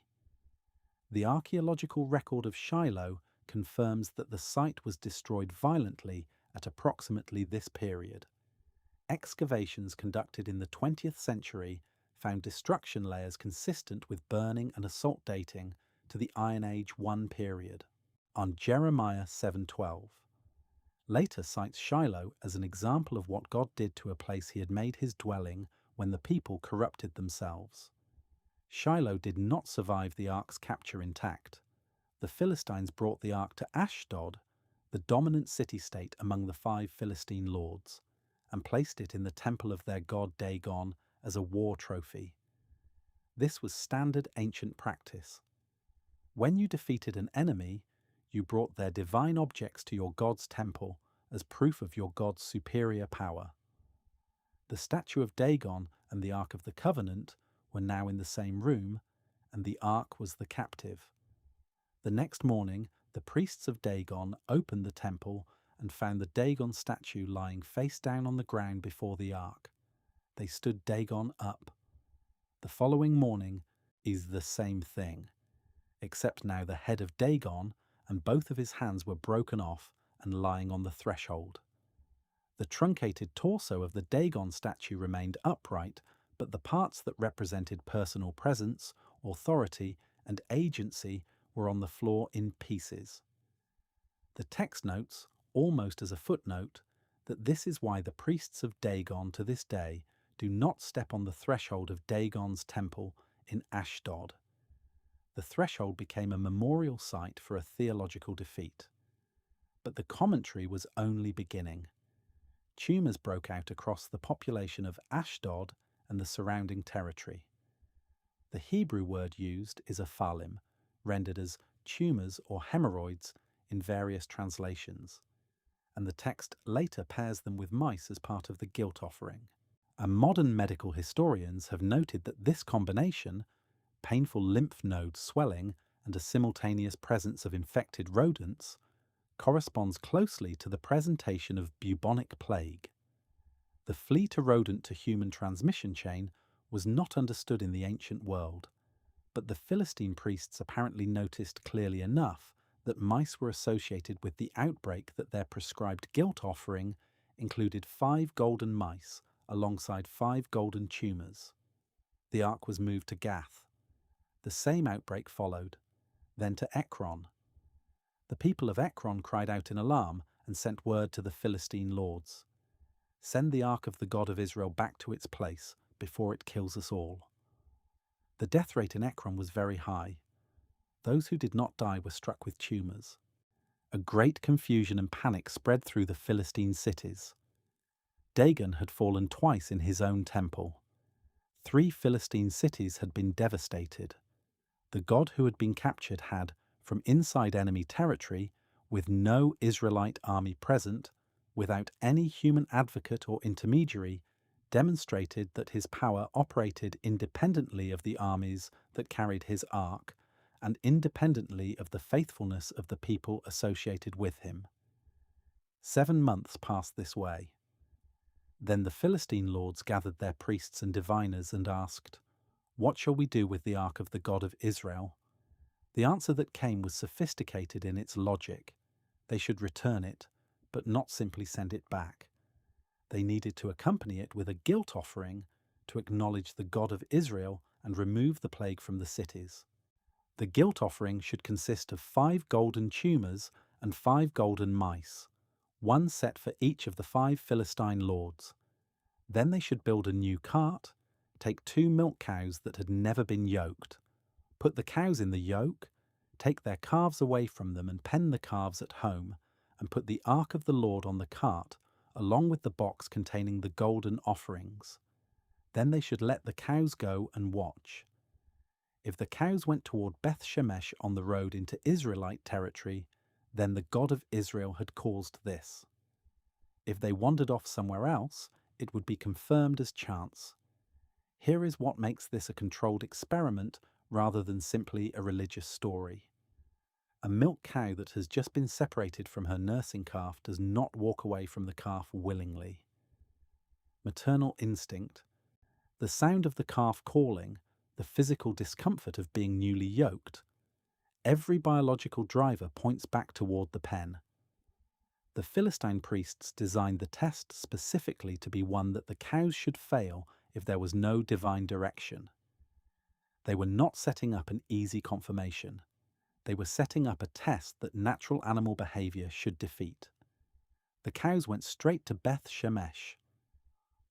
S1: The archaeological record of Shiloh confirms that the site was destroyed violently at approximately this period. Excavations conducted in the 20th century found destruction layers consistent with burning and assault dating to the Iron Age I period. on Jeremiah 7:12. Later cites Shiloh as an example of what God did to a place he had made his dwelling when the people corrupted themselves. Shiloh did not survive the ark's capture intact. The Philistines brought the ark to Ashdod, the dominant city-state among the 5 Philistine lords, and placed it in the temple of their god Dagon as a war trophy. This was standard ancient practice. When you defeated an enemy, you brought their divine objects to your god's temple as proof of your god's superior power. The statue of Dagon and the Ark of the Covenant were now in the same room, and the ark was the captive. The next morning, the priests of Dagon opened the temple and found the Dagon statue lying face down on the ground before the ark. They stood Dagon up. The following morning is the same thing, except now the head of Dagon and both of his hands were broken off and lying on the threshold. The truncated torso of the Dagon statue remained upright, but the parts that represented personal presence, authority, and agency were on the floor in pieces. The text notes, almost as a footnote, that this is why the priests of Dagon to this day do not step on the threshold of Dagon's temple in Ashdod. The threshold became a memorial site for a theological defeat. But the commentary was only beginning. Tumors broke out across the population of Ashdod and the surrounding territory. The Hebrew word used is aphalim, rendered as tumors or hemorrhoids in various translations, and the text later pairs them with mice as part of the guilt offering. And modern medical historians have noted that this combination, painful lymph node swelling and a simultaneous presence of infected rodents, corresponds closely to the presentation of bubonic plague. The flea-to-rodent-to-human transmission chain was not understood in the ancient world, but the Philistine priests apparently noticed clearly enough that mice were associated with the outbreak that their prescribed guilt offering included 5 golden mice alongside 5 golden tumors. The ark was moved to Gath. The same outbreak followed, then to Ekron. The people of Ekron cried out in alarm and sent word to the Philistine lords, "Send the ark of the God of Israel back to its place before it kills us all." The death rate in Ekron was very high. Those who did not die were struck with tumors. A great confusion and panic spread through the Philistine cities. Dagon had fallen twice in his own temple. 3 Philistine cities had been devastated. The god who had been captured had, from inside enemy territory, with no Israelite army present, without any human advocate or intermediary, demonstrated that his power operated independently of the armies that carried his ark and independently of the faithfulness of the people associated with him. 7 months passed this way. Then the Philistine lords gathered their priests and diviners and asked, "What shall we do with the ark of the God of Israel?" The answer that came was sophisticated in its logic. They should return it, but not simply send it back. They needed to accompany it with a guilt offering to acknowledge the God of Israel and remove the plague from the cities. The guilt offering should consist of 5 golden tumors and 5 golden mice, 1 set for each of the 5 Philistine lords. Then they should build a new cart, take 2 milk cows that had never been yoked, put the cows in the yoke, take their calves away from them and pen the calves at home, and put the ark of the Lord on the cart, along with the box containing the golden offerings. Then they should let the cows go and watch. If the cows went toward Beth Shemesh on the road into Israelite territory, then the God of Israel had caused this. If they wandered off somewhere else, it would be confirmed as chance. Here is what makes this a controlled experiment rather than simply a religious story. A milk cow that has just been separated from her nursing calf does not walk away from the calf willingly. Maternal instinct, the sound of the calf calling, the physical discomfort of being newly yoked. Every biological driver points back toward the pen. The Philistine priests designed the test specifically to be one that the cows should fail if there was no divine direction. They were not setting up an easy confirmation. They were setting up a test that natural animal behavior should defeat. The cows went straight to Beth Shemesh.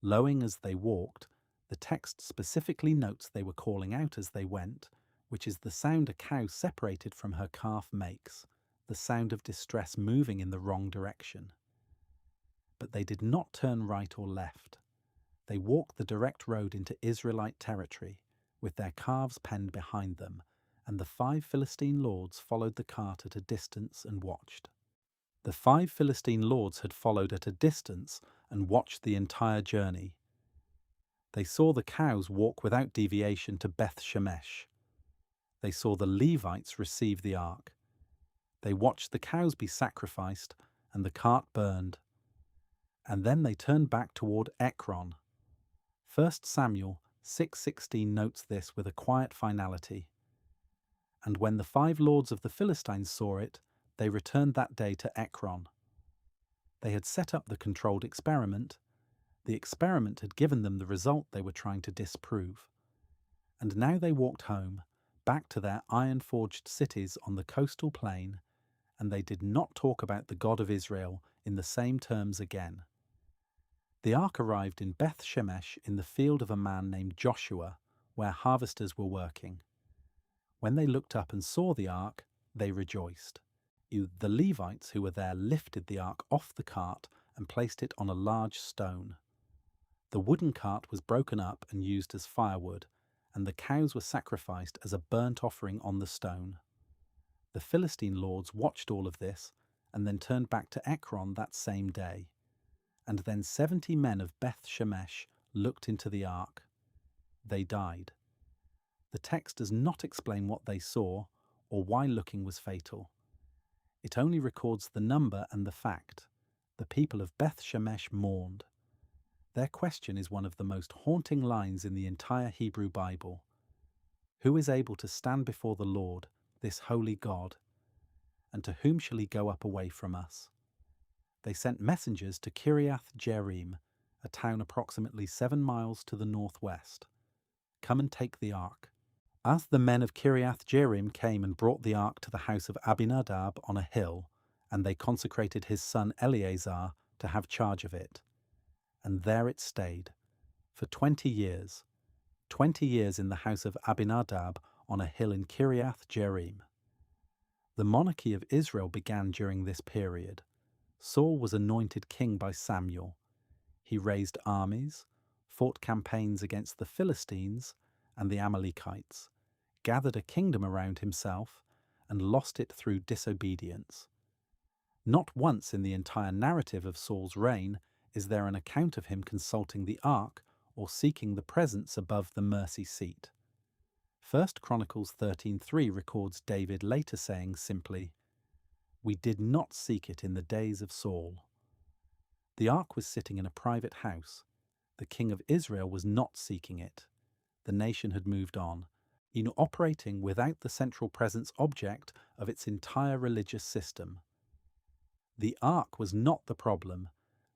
S1: Lowing as they walked, the text specifically notes they were calling out as they went, which is the sound a cow separated from her calf makes, the sound of distress moving in the wrong direction. But they did not turn right or left. They walked the direct road into Israelite territory, with their calves penned behind them, and the 5 Philistine lords followed the cart at a distance and watched. The 5 Philistine lords had followed at a distance and watched the entire journey. They saw the cows walk without deviation to Beth Shemesh. They saw the Levites receive the ark. They watched the cows be sacrificed and the cart burned. And then they turned back toward Ekron. 1 Samuel 6:16 notes this with a quiet finality. And when the 5 lords of the Philistines saw it, they returned that day to Ekron. They had set up the controlled experiment. The experiment had given them the result they were trying to disprove. And now they walked home, back to their iron-forged cities on the coastal plain, and they did not talk about the God of Israel in the same terms again. The ark arrived in Beth Shemesh in the field of a man named Joshua, where harvesters were working. When they looked up and saw the ark, they rejoiced. The Levites who were there lifted the ark off the cart and placed it on a large stone. The wooden cart was broken up and used as firewood, and the cows were sacrificed as a burnt offering on the stone. The Philistine lords watched all of this and then turned back to Ekron that same day. And then 70 men of Beth Shemesh looked into the ark. They died. The text does not explain what they saw or why looking was fatal. It only records the number and the fact. The people of Beth Shemesh mourned. Their question is one of the most haunting lines in the entire Hebrew Bible. Who is able to stand before the Lord, this holy God? And to whom shall he go up away from us? They sent messengers to Kiriath Jearim, a town approximately 7 miles to the northwest. Come and take the ark. As the men of Kiriath Jearim came and brought the ark to the house of Abinadab on a hill, and they consecrated his son Eleazar to have charge of it. And there it stayed, for 20 years, 20 years in the house of Abinadab on a hill in Kiriath Jearim. The monarchy of Israel began during this period. Saul was anointed king by Samuel. He raised armies, fought campaigns against the Philistines and the Amalekites, gathered a kingdom around himself, and lost it through disobedience. Not once in the entire narrative of Saul's reign is there an account of him consulting the ark or seeking the presence above the mercy seat. 1 Chronicles 13:3 records David later saying simply, "We did not seek it in the days of Saul." The ark was sitting in a private house. The king of Israel was not seeking it. The nation had moved on, operating without the central presence object of its entire religious system. The ark was not the problem.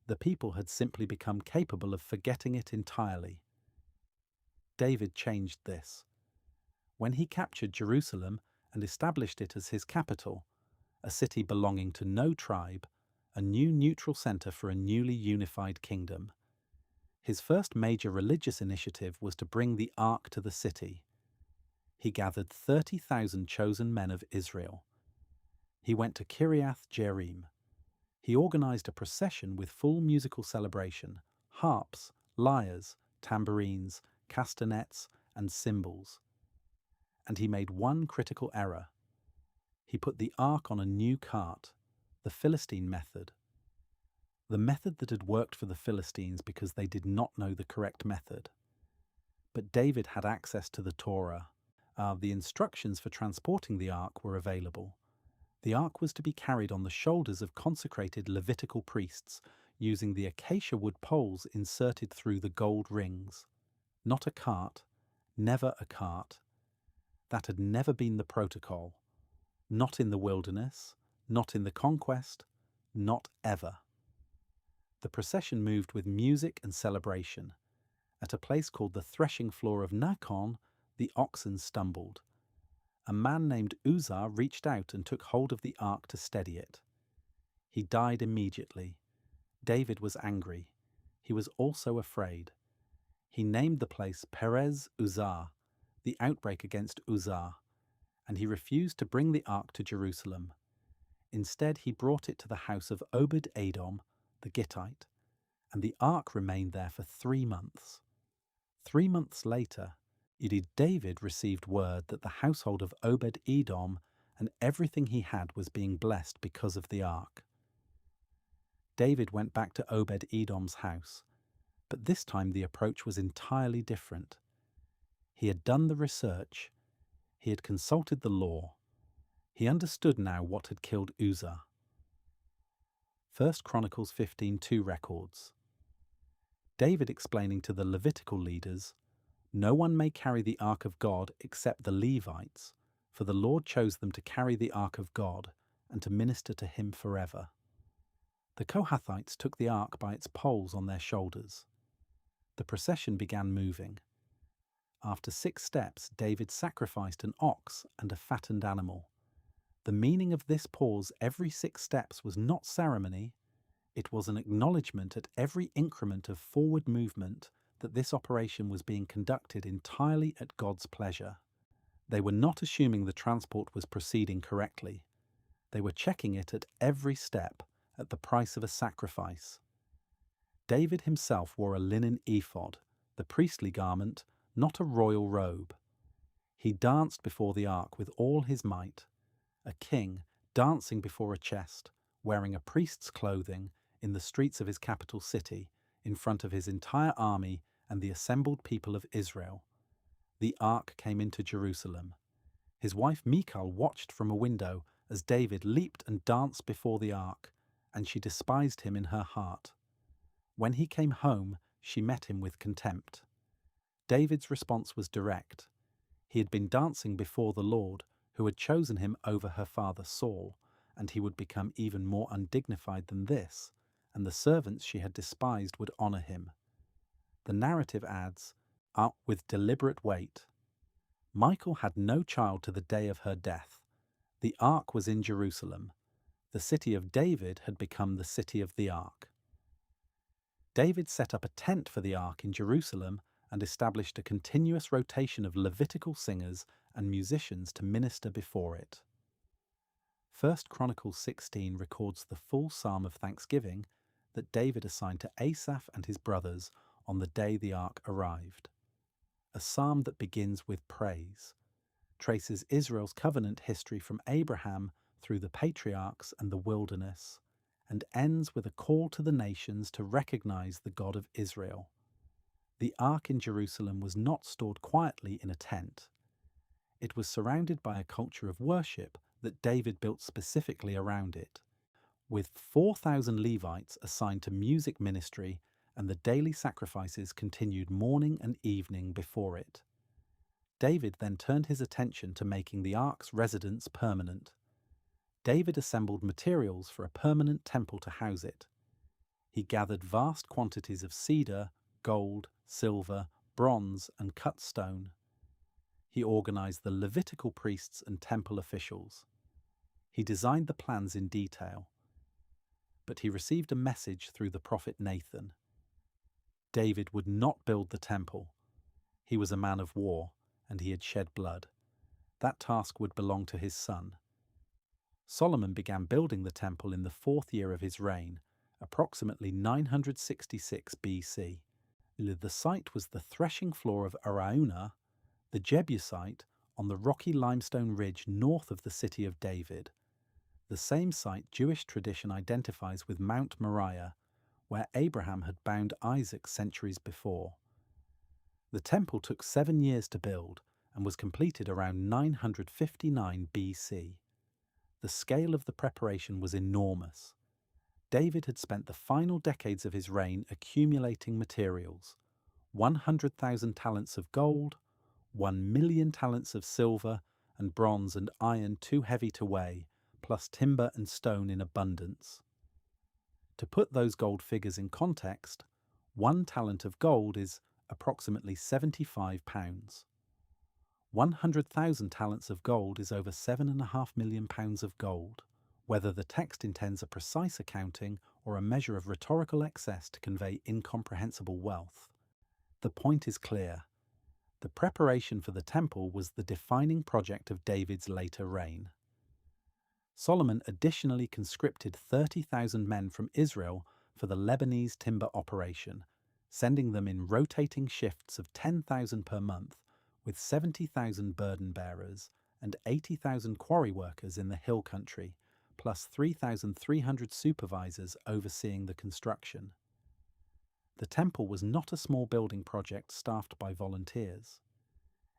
S1: The people had simply become capable of forgetting it entirely. David changed this. When he captured Jerusalem and established it as his capital, a city belonging to no tribe, a new neutral center for a newly unified kingdom. His first major religious initiative was to bring the ark to the city. He gathered 30,000 chosen men of Israel. He went to Kiriath Jearim. He organized a procession with full musical celebration, harps, lyres, tambourines, castanets, and cymbals. And he made one critical error. He put the ark on a new cart, the Philistine method. The method that had worked for the Philistines because they did not know the correct method. But David had access to the Torah. The instructions for transporting the ark were available. The ark was to be carried on the shoulders of consecrated Levitical priests, using the acacia wood poles inserted through the gold rings. Not a cart, never a cart. That had never been the protocol. Not in the wilderness, not in the conquest, not ever. The procession moved with music and celebration. At a place called the threshing floor of Nakon, the oxen stumbled. a man named Uzzah reached out and took hold of the ark to steady it. He died immediately. David was angry. He was also afraid. He named the place Perez Uzzah, the outbreak against Uzzah, and he refused to bring the ark to Jerusalem. Instead, he brought it to the house of Obed-Edom, the Gittite, and the ark remained there for 3 months. 3 months later, David received word that the household of Obed-Edom and everything he had was being blessed because of the ark. David went back to Obed-Edom's house, but this time the approach was entirely different. He had done the research. He had consulted the law. He understood now what had killed Uzzah. 1 Chronicles 15:2 records David explaining to the Levitical leaders, "No one may carry the ark of God except the Levites, for the Lord chose them to carry the ark of God and to minister to him forever." The Kohathites took the ark by its poles on their shoulders. The procession began moving. After 6 steps, David sacrificed an ox and a fattened animal. The meaning of this pause every 6 steps was not ceremony. It was an acknowledgement at every increment of forward movement that this operation was being conducted entirely at God's pleasure. They were not assuming the transport was proceeding correctly. They were checking it at every step at the price of a sacrifice. David himself wore a linen ephod, the priestly garment, not a royal robe. He danced before the ark with all his might, a king dancing before a chest, wearing a priest's clothing in the streets of his capital city, in front of his entire army and the assembled people of Israel. The ark came into Jerusalem. His wife Michal watched from a window as David leaped and danced before the ark, and she despised him in her heart. When he came home, she met him with contempt. David's response was direct. He had been dancing before the Lord, who had chosen him over her father Saul, and he would become even more undignified than this, and the servants she had despised would honor him. The narrative adds, with deliberate weight. Michal had no child to the day of her death. The ark was in Jerusalem. The city of David had become the city of the ark. David set up a tent for the ark in Jerusalem and established a continuous rotation of Levitical singers and musicians to minister before it. 1 Chronicles 16 records the full psalm of thanksgiving that David assigned to Asaph and his brothers on the day the ark arrived. A psalm that begins with praise, traces Israel's covenant history from Abraham through the patriarchs and the wilderness, and ends with a call to the nations to recognize the God of Israel. The ark in Jerusalem was not stored quietly in a tent. It was surrounded by a culture of worship that David built specifically around it, with 4,000 Levites assigned to music ministry, and the daily sacrifices continued morning and evening before it. David then turned his attention to making the ark's residence permanent. David assembled materials for a permanent temple to house it. He gathered vast quantities of cedar, gold, silver, bronze, and cut stone. He organized the Levitical priests and temple officials. He designed the plans in detail. But he received a message through the prophet Nathan. David would not build the temple. He was a man of war, and he had shed blood. That task would belong to his son. Solomon began building the temple in the 4th year of his reign, approximately 966 BC. The site was the threshing floor of Araunah, the Jebusite, on the rocky limestone ridge north of the city of David. The same site Jewish tradition identifies with Mount Moriah, where Abraham had bound Isaac centuries before. The temple took 7 years to build and was completed around 959 BC. The scale of the preparation was enormous. David had spent the final decades of his reign accumulating materials: 100,000 talents of gold, 1,000,000 talents of silver, and bronze and iron too heavy to weigh, plus timber and stone in abundance. To put those gold figures in context, 1 talent of gold is approximately 75 pounds. 100,000 talents of gold is over £7.5 million of gold. Whether the text intends a precise accounting or a measure of rhetorical excess to convey incomprehensible wealth, the point is clear. The preparation for the temple was the defining project of David's later reign. Solomon additionally conscripted 30,000 men from Israel for the Lebanese timber operation, sending them in rotating shifts of 10,000 per month, with 70,000 burden bearers and 80,000 quarry workers in the hill country, plus 3,300 supervisors overseeing the construction. The temple was not a small building project staffed by volunteers.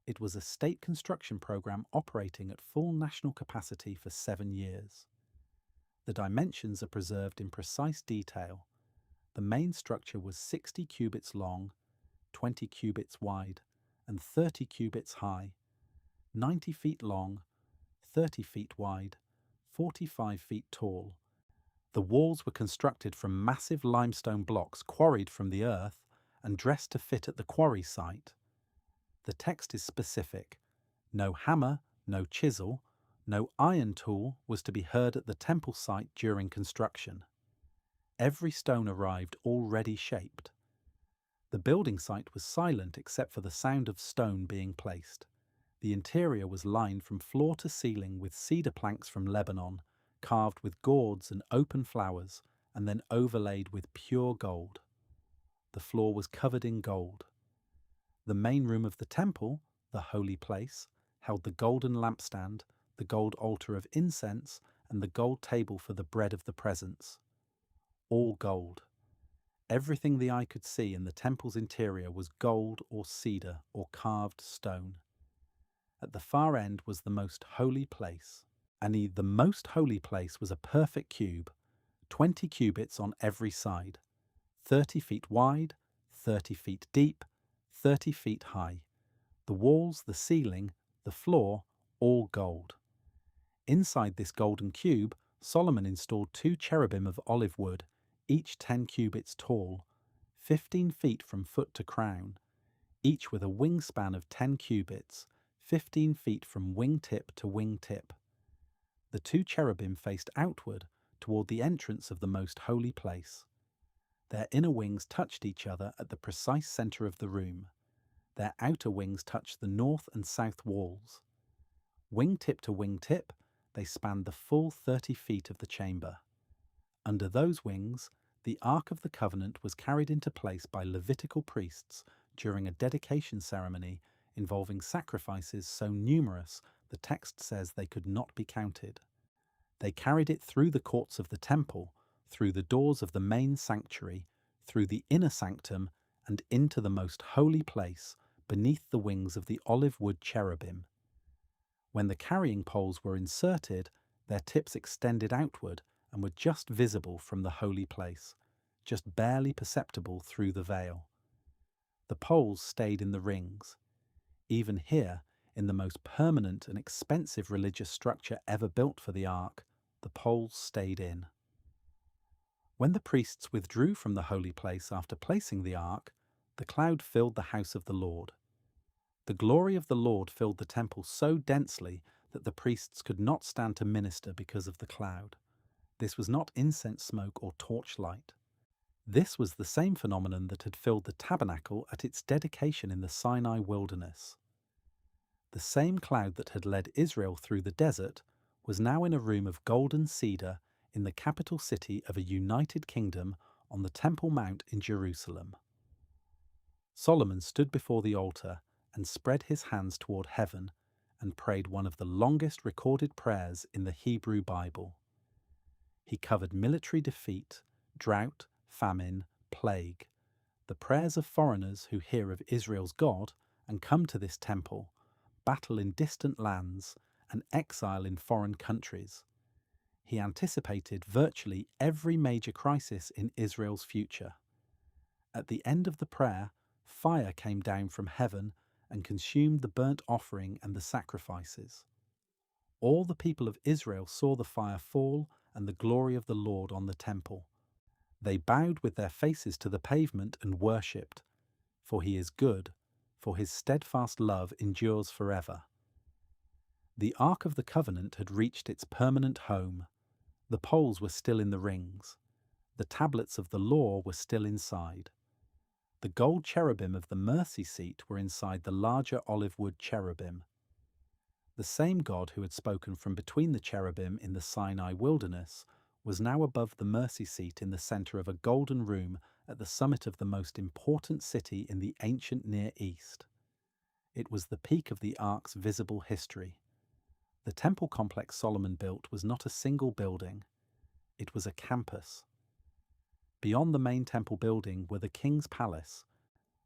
S1: It was a state construction program operating at full national capacity for 7 years. The dimensions are preserved in precise detail. The main structure was 60 cubits long, 20 cubits wide, and 30 cubits high, 90 feet long, 30 feet wide, 45 feet tall. The walls were constructed from massive limestone blocks quarried from the earth and dressed to fit at the quarry site. The text is specific. No hammer, no chisel, no iron tool was to be heard at the temple site during construction. Every stone arrived already shaped. The building site was silent except for the sound of stone being placed. The interior was lined from floor to ceiling with cedar planks from Lebanon, carved with gourds and open flowers, and then overlaid with pure gold. The floor was covered in gold. The main room of the temple, the holy place, held the golden lampstand, the gold altar of incense, and the gold table for the bread of the presence. All gold. Everything the eye could see in the temple's interior was gold or cedar or carved stone. At the far end was the most holy place. And the most holy place was a perfect cube, 20 cubits on every side, 30 feet wide, 30 feet deep, 30 feet high. The walls, the ceiling, the floor, all gold. Inside this golden cube, Solomon installed 2 cherubim of olive wood, each 10 cubits tall, 15 feet from foot to crown, each with a wingspan of 10 cubits, 15 feet from wingtip to wingtip. The 2 cherubim faced outward toward the entrance of the most holy place. Their inner wings touched each other at the precise center of the room. Their outer wings touched the north and south walls. Wingtip to wingtip, they spanned the full 30 feet of the chamber. Under those wings, the Ark of the Covenant was carried into place by Levitical priests during a dedication ceremony involving sacrifices so numerous the text says they could not be counted. They carried it through the courts of the temple, through the doors of the main sanctuary, through the inner sanctum, and into the most holy place beneath the wings of the olive wood cherubim. When the carrying poles were inserted, their tips extended outward and were just visible from the holy place, just barely perceptible through the veil. The poles stayed in the rings. Even here, in the most permanent and expensive religious structure ever built for the ark, the poles stayed in. When the priests withdrew from the holy place after placing the ark, the cloud filled the house of the Lord. The glory of the Lord filled the temple so densely that the priests could not stand to minister because of the cloud. This was not incense smoke or torchlight. This was the same phenomenon that had filled the tabernacle at its dedication in the Sinai wilderness. The same cloud that had led Israel through the desert was now in a room of golden cedar in the capital city of a united kingdom on the Temple Mount in Jerusalem. Solomon stood before the altar and spread his hands toward heaven and prayed one of the longest recorded prayers in the Hebrew Bible. He covered military defeat, drought, famine, plague, the prayers of foreigners who hear of Israel's God and come to this temple, battle in distant lands, and exile in foreign countries. He anticipated virtually every major crisis in Israel's future. At the end of the prayer, fire came down from heaven and consumed the burnt offering and the sacrifices. All the people of Israel saw the fire fall and the glory of the Lord on the temple. They bowed with their faces to the pavement and worshipped, for he is good, for his steadfast love endures forever. The Ark of the Covenant had reached its permanent home. The poles were still in the rings. The tablets of the law were still inside. The gold cherubim of the mercy seat were inside the larger olive wood cherubim. The same God who had spoken from between the cherubim in the Sinai wilderness was now above the mercy seat in the center of a golden room at the summit of the most important city in the ancient Near East. It was the peak of the Ark's visible history. The temple complex Solomon built was not a single building. It was a campus. Beyond the main temple building were the king's palace,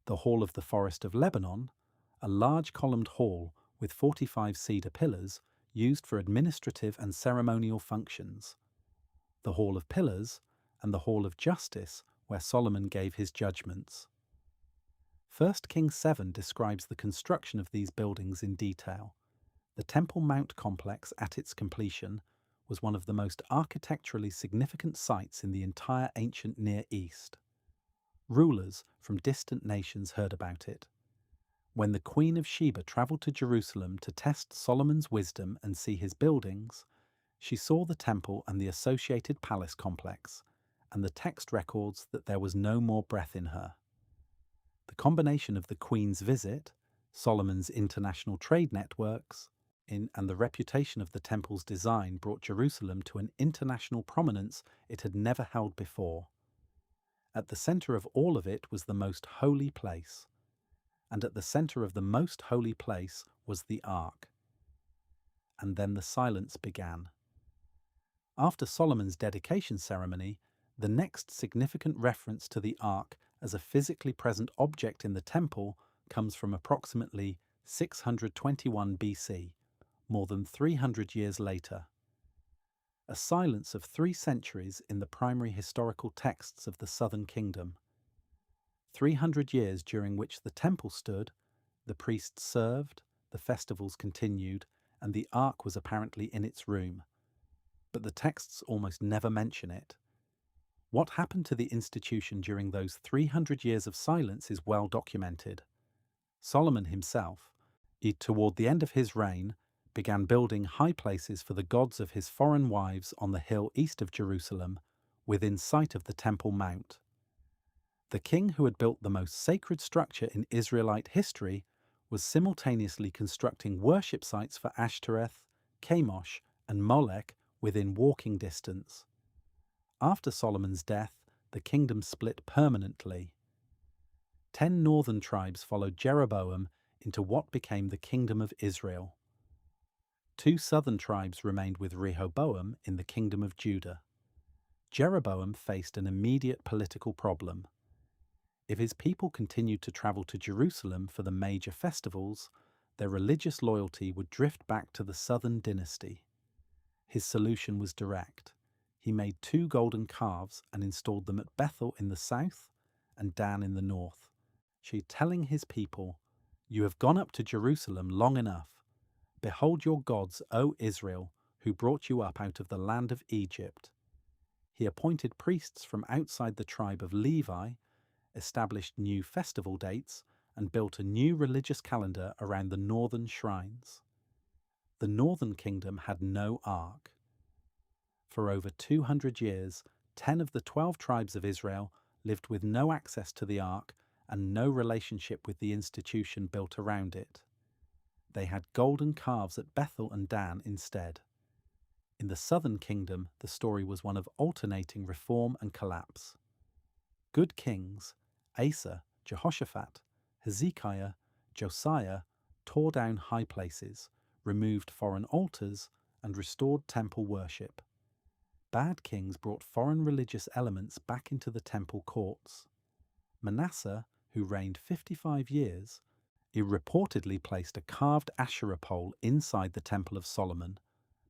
S1: the Hall of the Forest of Lebanon, a large columned hall with 45 cedar pillars used for administrative and ceremonial functions, the Hall of Pillars, and the Hall of Justice, where Solomon gave his judgments. 1 Kings 7 describes the construction of these buildings in detail. The Temple Mount complex at its completion was one of the most architecturally significant sites in the entire ancient Near East. Rulers from distant nations heard about it. When the Queen of Sheba travelled to Jerusalem to test Solomon's wisdom and see his buildings, she saw the temple and the associated palace complex, and the text records that there was no more breath in her. The combination of the Queen's visit, Solomon's international trade networks, and the reputation of the temple's design brought Jerusalem to an international prominence it had never held before. At the center of all of it was the most holy place, and at the center of the most holy place was the Ark. And then the silence began. After Solomon's dedication ceremony, the next significant reference to the Ark as a physically present object in the temple comes from approximately 621 BC, more than 300 years later. A silence of 3 centuries in the primary historical texts of the Southern Kingdom. 300 years during which the temple stood, the priests served, the festivals continued, and the Ark was apparently in its room. But the texts almost never mention it. What happened to the institution during those 300 years of silence is well documented. Solomon himself, toward the end of his reign, began building high places for the gods of his foreign wives on the hill east of Jerusalem, within sight of the Temple Mount. The king who had built the most sacred structure in Israelite history was simultaneously constructing worship sites for Ashtoreth, Chemosh, and Molech within walking distance. After Solomon's death, the kingdom split permanently. 10 northern tribes followed Jeroboam into what became the Kingdom of Israel. 2 southern tribes remained with Rehoboam in the Kingdom of Judah. Jeroboam faced an immediate political problem. If his people continued to travel to Jerusalem for the major festivals, their religious loyalty would drift back to the southern dynasty. His solution was direct. He made 2 golden calves and installed them at Bethel in the south and Dan in the north, telling his people, "You have gone up to Jerusalem long enough. Behold your gods, O Israel, who brought you up out of the land of Egypt." He appointed priests from outside the tribe of Levi, established new festival dates, and built a new religious calendar around the northern shrines. The northern kingdom had no ark. For over 200 years, 10 of the 12 tribes of Israel lived with no access to the ark and no relationship with the institution built around it. They had golden calves at Bethel and Dan instead. In the southern kingdom, the story was one of alternating reform and collapse. Good kings, Asa, Jehoshaphat, Hezekiah, Josiah, tore down high places, removed foreign altars, and restored temple worship. Bad kings brought foreign religious elements back into the temple courts. Manasseh, who reigned 55 years, he reportedly placed a carved Asherah pole inside the Temple of Solomon,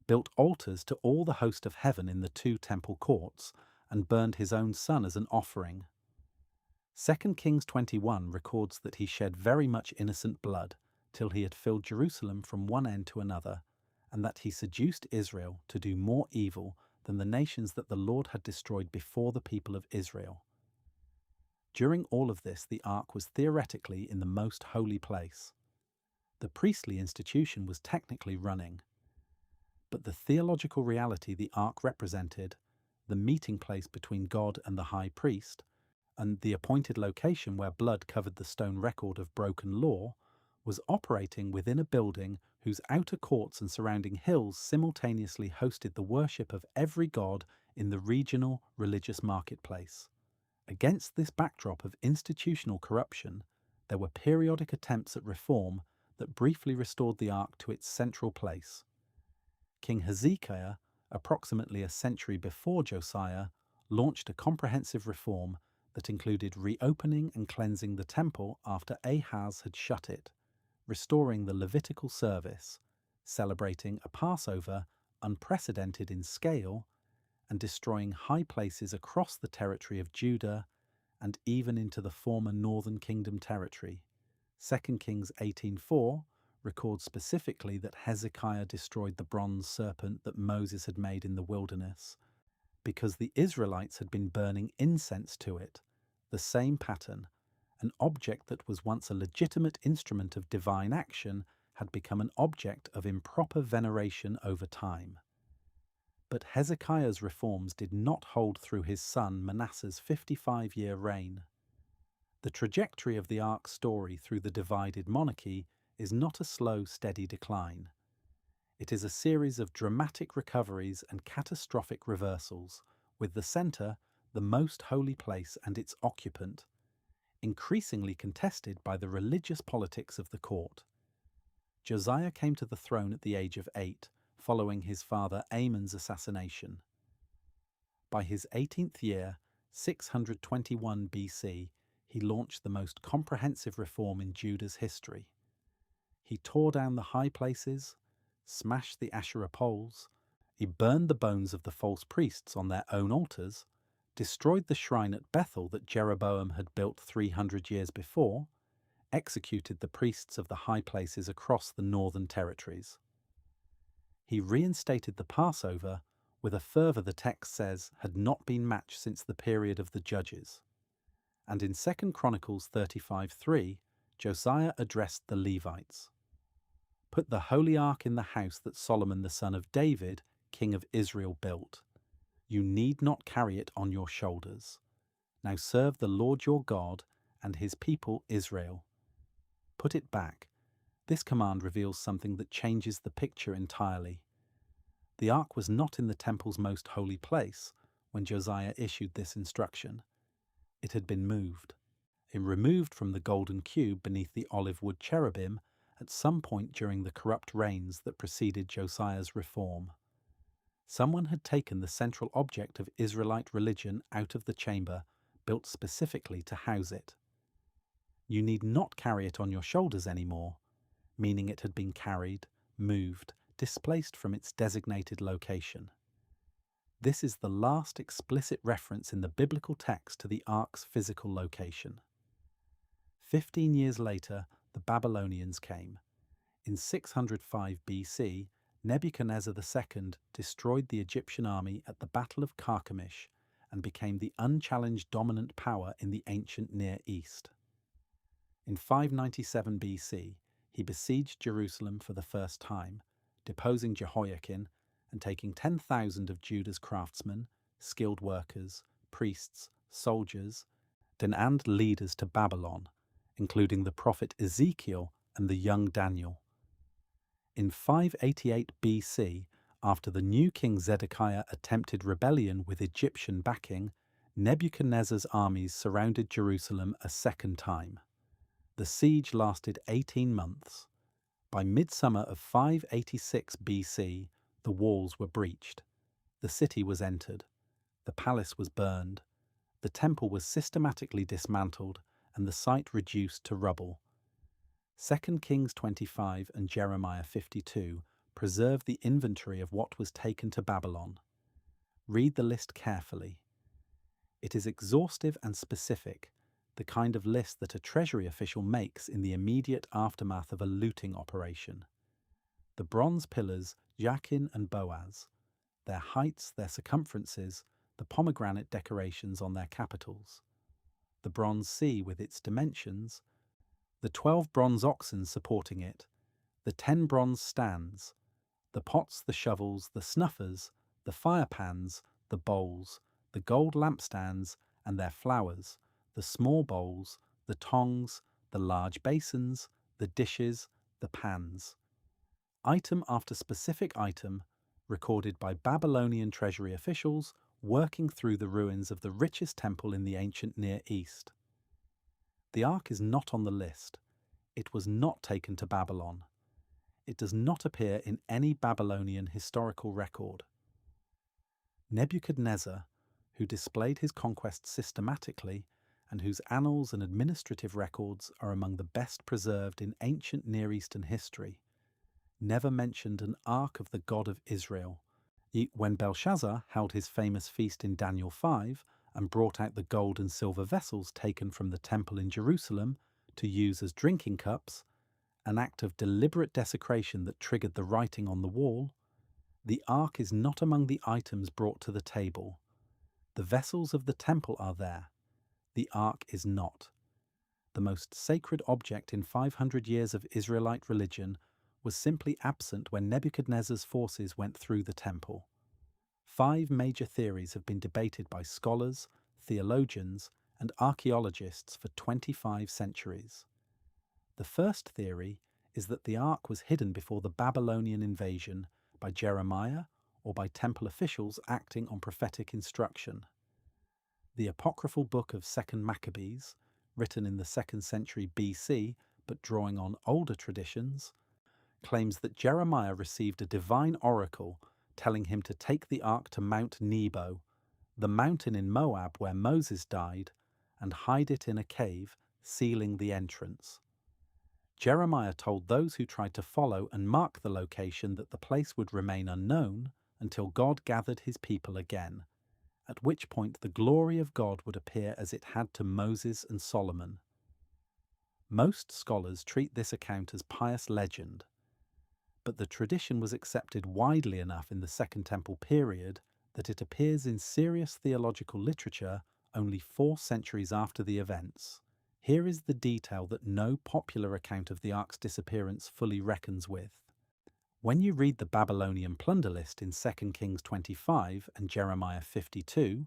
S1: built altars to all the host of heaven in the 2 temple courts, and burned his own son as an offering. 2 Kings 21 records that he shed very much innocent blood till he had filled Jerusalem from one end to another, and that he seduced Israel to do more evil than the nations that the Lord had destroyed before the people of Israel. During all of this, the ark was theoretically in the most holy place. The priestly institution was technically running. But the theological reality the ark represented, the meeting place between God and the high priest, and the appointed location where blood covered the stone record of broken law, was operating within a building whose outer courts and surrounding hills simultaneously hosted the worship of every god in the regional religious marketplace. Against this backdrop of institutional corruption, there were periodic attempts at reform that briefly restored the ark to its central place. King Hezekiah, approximately a century before Josiah, launched a comprehensive reform that included reopening and cleansing the temple after Ahaz had shut it, restoring the Levitical service, celebrating a Passover unprecedented in scale, and destroying high places across the territory of Judah and even into the former Northern Kingdom territory. 2 Kings 18:4 records specifically that Hezekiah destroyed the bronze serpent that Moses had made in the wilderness, because the Israelites had been burning incense to it, the same pattern. An object that was once a legitimate instrument of divine action had become an object of improper veneration over time. But Hezekiah's reforms did not hold through his son Manasseh's 55-year reign. The trajectory of the ark's story through the divided monarchy is not a slow, steady decline. It is a series of dramatic recoveries and catastrophic reversals, with the centre, the most holy place and its occupant, increasingly contested by the religious politics of the court. Josiah came to the throne at the age of 8, following his father Amon's assassination. By his 18th year, 621 BC, he launched the most comprehensive reform in Judah's history. He tore down the high places, smashed the Asherah poles, he burned the bones of the false priests on their own altars, destroyed the shrine at Bethel that Jeroboam had built 300 years before, executed the priests of the high places across the northern territories. He reinstated the Passover with a fervour the text says had not been matched since the period of the Judges. And in 2 Chronicles 35:3, Josiah addressed the Levites. Put the holy ark in the house that Solomon the son of David, king of Israel, built. You need not carry it on your shoulders. Now serve the Lord your God and his people Israel. Put it back. This command reveals something that changes the picture entirely. The ark was not in the temple's most holy place when Josiah issued this instruction. It had been moved. Removed from the golden cube beneath the olive wood cherubim at some point during the corrupt reigns that preceded Josiah's reform. Someone had taken the central object of Israelite religion out of the chamber, built specifically to house it. You need not carry it on your shoulders anymore, meaning it had been carried, moved, displaced from its designated location. This is the last explicit reference in the biblical text to the ark's physical location. 15 years later, the Babylonians came. In 605 BC, Nebuchadnezzar II destroyed the Egyptian army at the Battle of Carchemish and became the unchallenged dominant power in the ancient Near East. In 597 BC, he besieged Jerusalem for the first time, deposing Jehoiakim and taking 10,000 of Judah's craftsmen, skilled workers, priests, soldiers, and leaders to Babylon, including the prophet Ezekiel and the young Daniel. In 588 BC, after the new king Zedekiah attempted rebellion with Egyptian backing, Nebuchadnezzar's armies surrounded Jerusalem a second time. The siege lasted 18 months. By midsummer of 586 BC, the walls were breached. The city was entered. The palace was burned. The temple was systematically dismantled and the site reduced to rubble. 2 Kings 25 and Jeremiah 52 preserve the inventory of what was taken to Babylon. Read the list carefully. It is exhaustive and specific, the kind of list that a treasury official makes in the immediate aftermath of a looting operation. The bronze pillars, Jachin and Boaz, their heights, their circumferences, the pomegranate decorations on their capitals. the bronze sea with its dimensions, the 12 bronze oxen supporting it, the 10 bronze stands, the pots, the shovels, the snuffers, the fire pans, the bowls, the gold lampstands and their flowers, the small bowls, the tongs, the large basins, the dishes, the pans. Item after specific item, recorded by Babylonian treasury officials working through the ruins of the richest temple in the ancient Near East. The Ark is not on the list. It was not taken to Babylon. It does not appear in any Babylonian historical record. Nebuchadnezzar, who displayed his conquests systematically and whose annals and administrative records are among the best preserved in ancient Near Eastern history, never mentioned an Ark of the God of Israel. When Belshazzar held his famous feast in Daniel 5 and brought out the gold and silver vessels taken from the temple in Jerusalem to use as drinking cups, an act of deliberate desecration that triggered the writing on the wall, the Ark is not among the items brought to the table. The vessels of the temple are there. The Ark is not. The most sacred object in 500 years of Israelite religion was simply absent when Nebuchadnezzar's forces went through the temple. 5 major theories have been debated by scholars, theologians, and archaeologists for 25 centuries. The first theory is that the Ark was hidden before the Babylonian invasion by Jeremiah or by temple officials acting on prophetic instruction. The apocryphal book of 2nd Maccabees, written in the 2nd century BC but drawing on older traditions, claims that Jeremiah received a divine oracle telling him to take the Ark to Mount Nebo, the mountain in Moab where Moses died, and hide it in a cave, sealing the entrance. Jeremiah told those who tried to follow and mark the location that the place would remain unknown until God gathered his people again, at which point the glory of God would appear as it had to Moses and Solomon. Most scholars treat this account as pious legend, but the tradition was accepted widely enough in the Second Temple period that it appears in serious theological literature only 4 centuries after the events. Here is the detail that no popular account of the Ark's disappearance fully reckons with. When you read the Babylonian plunder list in 2 Kings 25 and Jeremiah 52,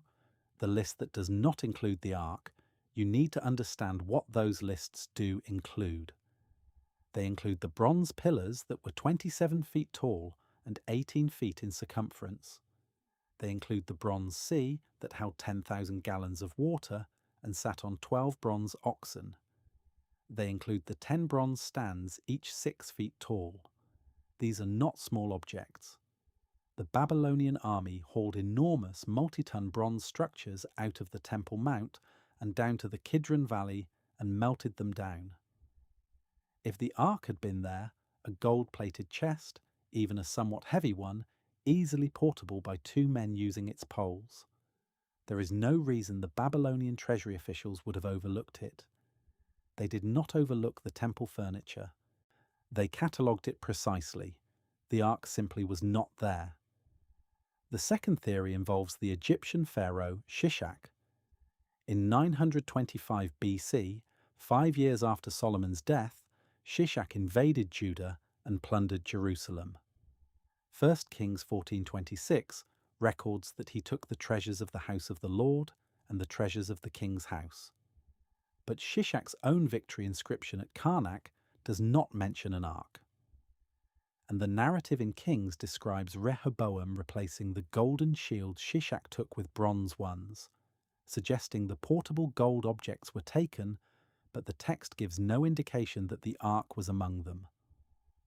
S1: the list that does not include the Ark, you need to understand what those lists do include. They include the bronze pillars that were 27 feet tall and 18 feet in circumference. They include the bronze sea that held 10,000 gallons of water and sat on 12 bronze oxen. They include the 10 bronze stands, each 6 feet tall. These are not small objects. The Babylonian army hauled enormous multi-ton bronze structures out of the Temple Mount and down to the Kidron Valley and melted them down. If the Ark had been there, a gold-plated chest, even a somewhat heavy one, easily portable by 2 men using its poles. There is no reason the Babylonian treasury officials would have overlooked it. They did not overlook the temple furniture. They catalogued it precisely. The Ark simply was not there. The second theory involves the Egyptian pharaoh Shishak. In 925 BC, 5 years after Solomon's death, Shishak invaded Judah and plundered Jerusalem. 1 Kings 14:26 records that he took the treasures of the house of the Lord and the treasures of the king's house. But Shishak's own victory inscription at Karnak does not mention an ark. And the narrative in Kings describes Rehoboam replacing the golden shield Shishak took with bronze ones, suggesting the portable gold objects were taken, but the text gives no indication that the ark was among them.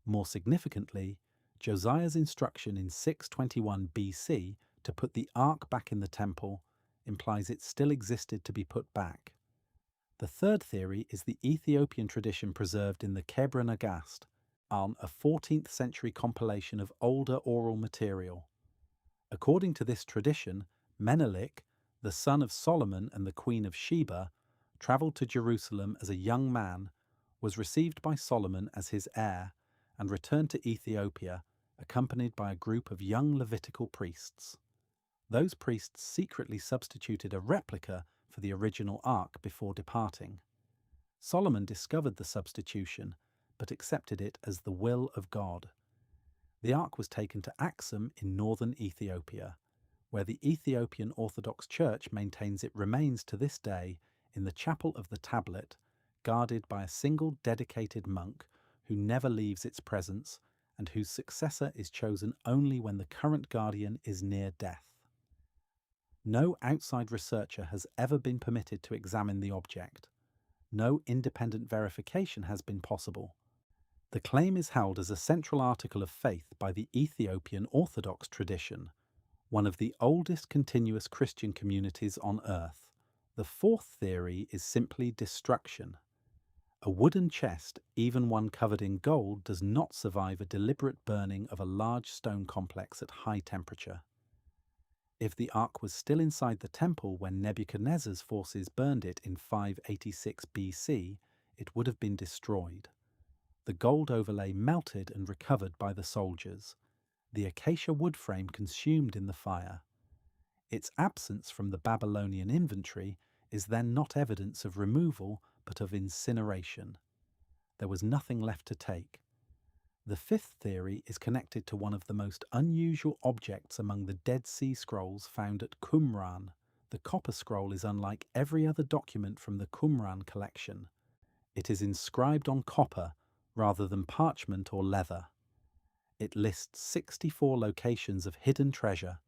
S1: More significantly, Josiah's instruction in 621 BC to put the ark back in the temple implies it still existed to be put back. The third theory is the Ethiopian tradition preserved in the Kebra Nagast, on a 14th century compilation of older oral material. According to this tradition, Menelik, the son of Solomon and the queen of Sheba, travelled to Jerusalem as a young man, was received by Solomon as his heir, and returned to Ethiopia, accompanied by a group of young Levitical priests. Those priests secretly substituted a replica for the original ark before departing. Solomon discovered the substitution, but accepted it as the will of God. The ark was taken to Axum in northern Ethiopia, where the Ethiopian Orthodox Church maintains it remains to this day in the chapel of the tablet, guarded by a single dedicated monk who never leaves its presence and whose successor is chosen only when the current guardian is near death. No outside researcher has ever been permitted to examine the object. No independent verification has been possible. The claim is held as a central article of faith by the Ethiopian Orthodox tradition, one of the oldest continuous Christian communities on earth. The fourth theory is simply destruction. A wooden chest, even one covered in gold, does not survive a deliberate burning of a large stone complex at high temperature. If the ark was still inside the temple when Nebuchadnezzar's forces burned it in 586 BC, it would have been destroyed. The gold overlay melted and recovered by the soldiers. The acacia wood frame consumed in the fire. Its absence from the Babylonian inventory is then not evidence of removal but of incineration. There was nothing left to take. The fifth theory is connected to one of the most unusual objects among the Dead Sea Scrolls found at Qumran. The copper scroll is unlike every other document from the Qumran collection. It is inscribed on copper rather than parchment or leather. It lists 64 locations of hidden treasure,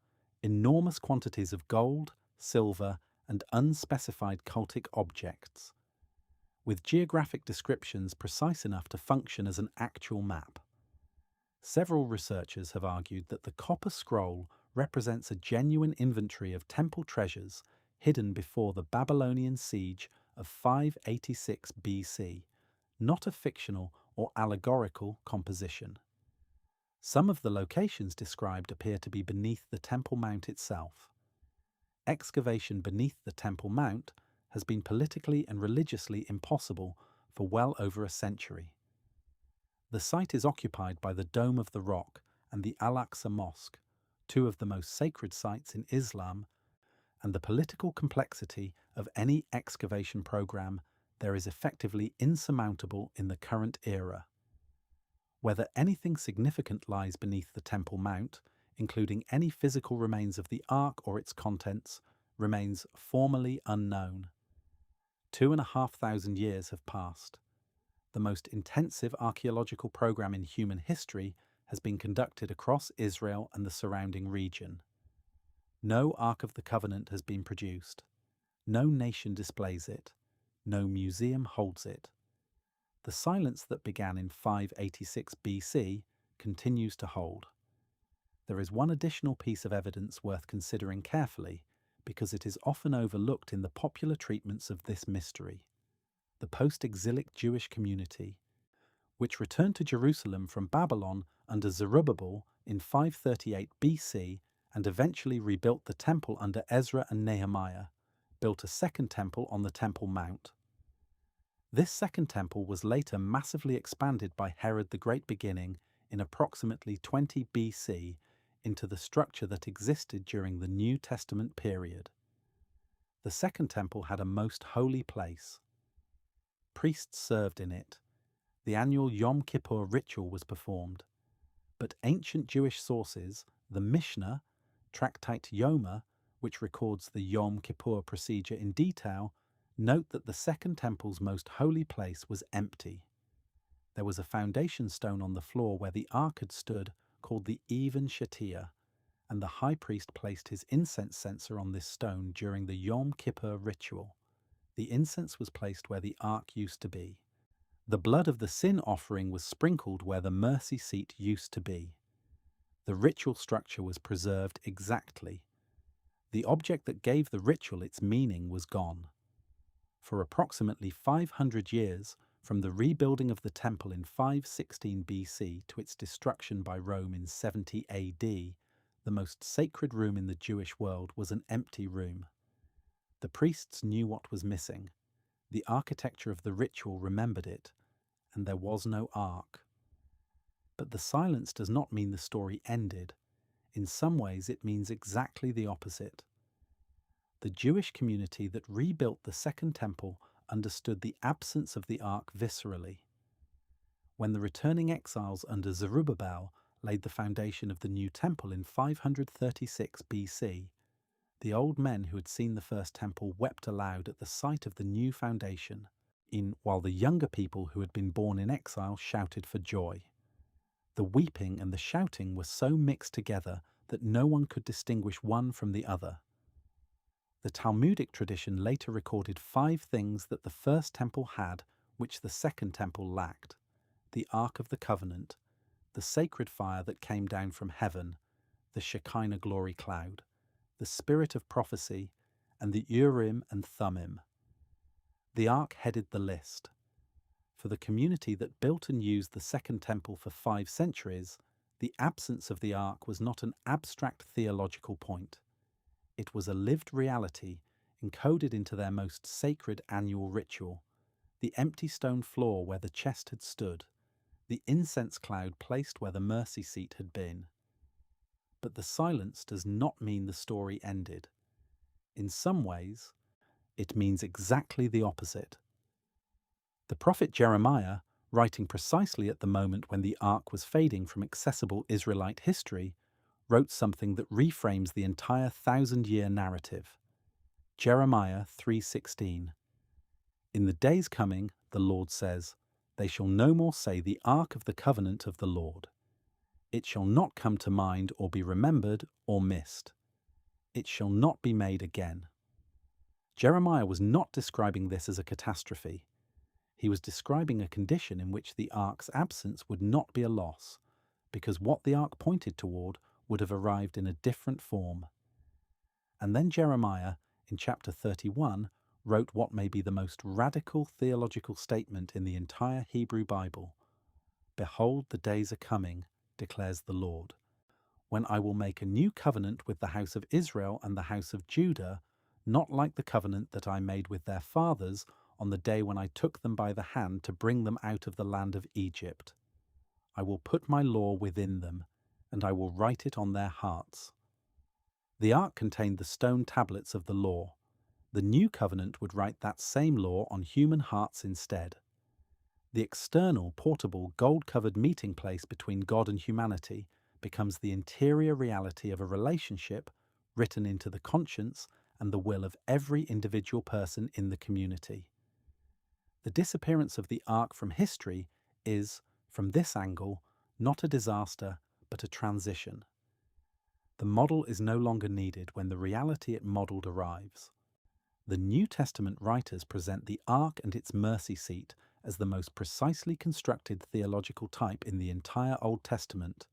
S1: enormous quantities of gold, silver, and unspecified cultic objects, with geographic descriptions precise enough to function as an actual map. Several researchers have argued that the copper scroll represents a genuine inventory of temple treasures hidden before the Babylonian siege of 586 BC, not a fictional or allegorical composition. Some of the locations described appear to be beneath the Temple Mount itself. Excavation beneath the Temple Mount has been politically and religiously impossible for well over a century. The site is occupied by the Dome of the Rock and the Al-Aqsa Mosque, two of the most sacred sites in Islam, and the political complexity of any excavation program there is effectively insurmountable in the current era. Whether anything significant lies beneath the Temple Mount, including any physical remains of the Ark or its contents, remains formally unknown. 2,500 years have passed. The most intensive archaeological program in human history has been conducted across Israel and the surrounding region. No Ark of the Covenant has been produced. No nation displays it. No museum holds it. The silence that began in 586 BC continues to hold. There is one additional piece of evidence worth considering carefully because it is often overlooked in the popular treatments of this mystery. The post-exilic Jewish community, which returned to Jerusalem from Babylon under Zerubbabel in 538 BC and eventually rebuilt the temple under Ezra and Nehemiah, built a second temple on the Temple Mount. This second temple was later massively expanded by Herod the Great beginning in approximately 20 BC into the structure that existed during the New Testament period. The second temple had a most holy place. Priests served in it. The annual Yom Kippur ritual was performed. But ancient Jewish sources, the Mishnah, Tractate Yoma, which records the Yom Kippur procedure in detail, note that the second temple's most holy place was empty. There was a foundation stone on the floor where the ark had stood called the Even Shatia, and the high priest placed his incense censer on this stone during the Yom Kippur ritual. The incense was placed where the ark used to be. The blood of the sin offering was sprinkled where the mercy seat used to be. The ritual structure was preserved exactly. The object that gave the ritual its meaning was gone. For approximately 500 years, from the rebuilding of the temple in 516 BC to its destruction by Rome in 70 AD, the most sacred room in the Jewish world was an empty room. The priests knew what was missing. The architecture of the ritual remembered it, and there was no ark. But the silence does not mean the story ended. In some ways, it means exactly the opposite. The Jewish community that rebuilt the Second Temple understood the absence of the ark viscerally. When the returning exiles under Zerubbabel laid the foundation of the new temple in 536 BC, the old men who had seen the first temple wept aloud at the sight of the new foundation, while the younger people who had been born in exile shouted for joy. The weeping and the shouting were so mixed together that no one could distinguish one from the other. The Talmudic tradition later recorded 5 things that the first temple had which the second temple lacked: the Ark of the Covenant, the sacred fire that came down from heaven, the Shekinah glory cloud, the spirit of prophecy, and the Urim and Thummim. The Ark headed the list. For the community that built and used the Second Temple for 5 centuries, the absence of the Ark was not an abstract theological point. It was a lived reality encoded into their most sacred annual ritual: the empty stone floor where the chest had stood, the incense cloud placed where the mercy seat had been. But the silence does not mean the story ended. In some ways, it means exactly the opposite. The prophet Jeremiah, writing precisely at the moment when the ark was fading from accessible Israelite history, wrote something that reframes the entire 1,000-year narrative. Jeremiah 3:16. In the days coming, the Lord says, they shall no more say the ark of the covenant of the Lord. It shall not come to mind or be remembered or missed. It shall not be made again. Jeremiah was not describing this as a catastrophe. He was describing a condition in which the ark's absence would not be a loss, because what the ark pointed toward would have arrived in a different form. And then Jeremiah, in chapter 31, wrote what may be the most radical theological statement in the entire Hebrew Bible. Behold, the days are coming, declares the Lord, when I will make a new covenant with the house of Israel and the house of Judah, not like the covenant that I made with their fathers on the day when I took them by the hand to bring them out of the land of Egypt. I will put my law within them, and I will write it on their hearts. The ark contained the stone tablets of the law. The new covenant would write that same law on human hearts instead. The external, portable, gold-covered meeting place between God and humanity becomes the interior reality of a relationship written into the conscience and the will of every individual person in the community. The disappearance of the ark from history is, from this angle, not a disaster, but a transition. The model is no longer needed when the reality it modeled arrives. The New Testament writers present the ark and its mercy seat as the most precisely constructed theological type in the entire Old Testament,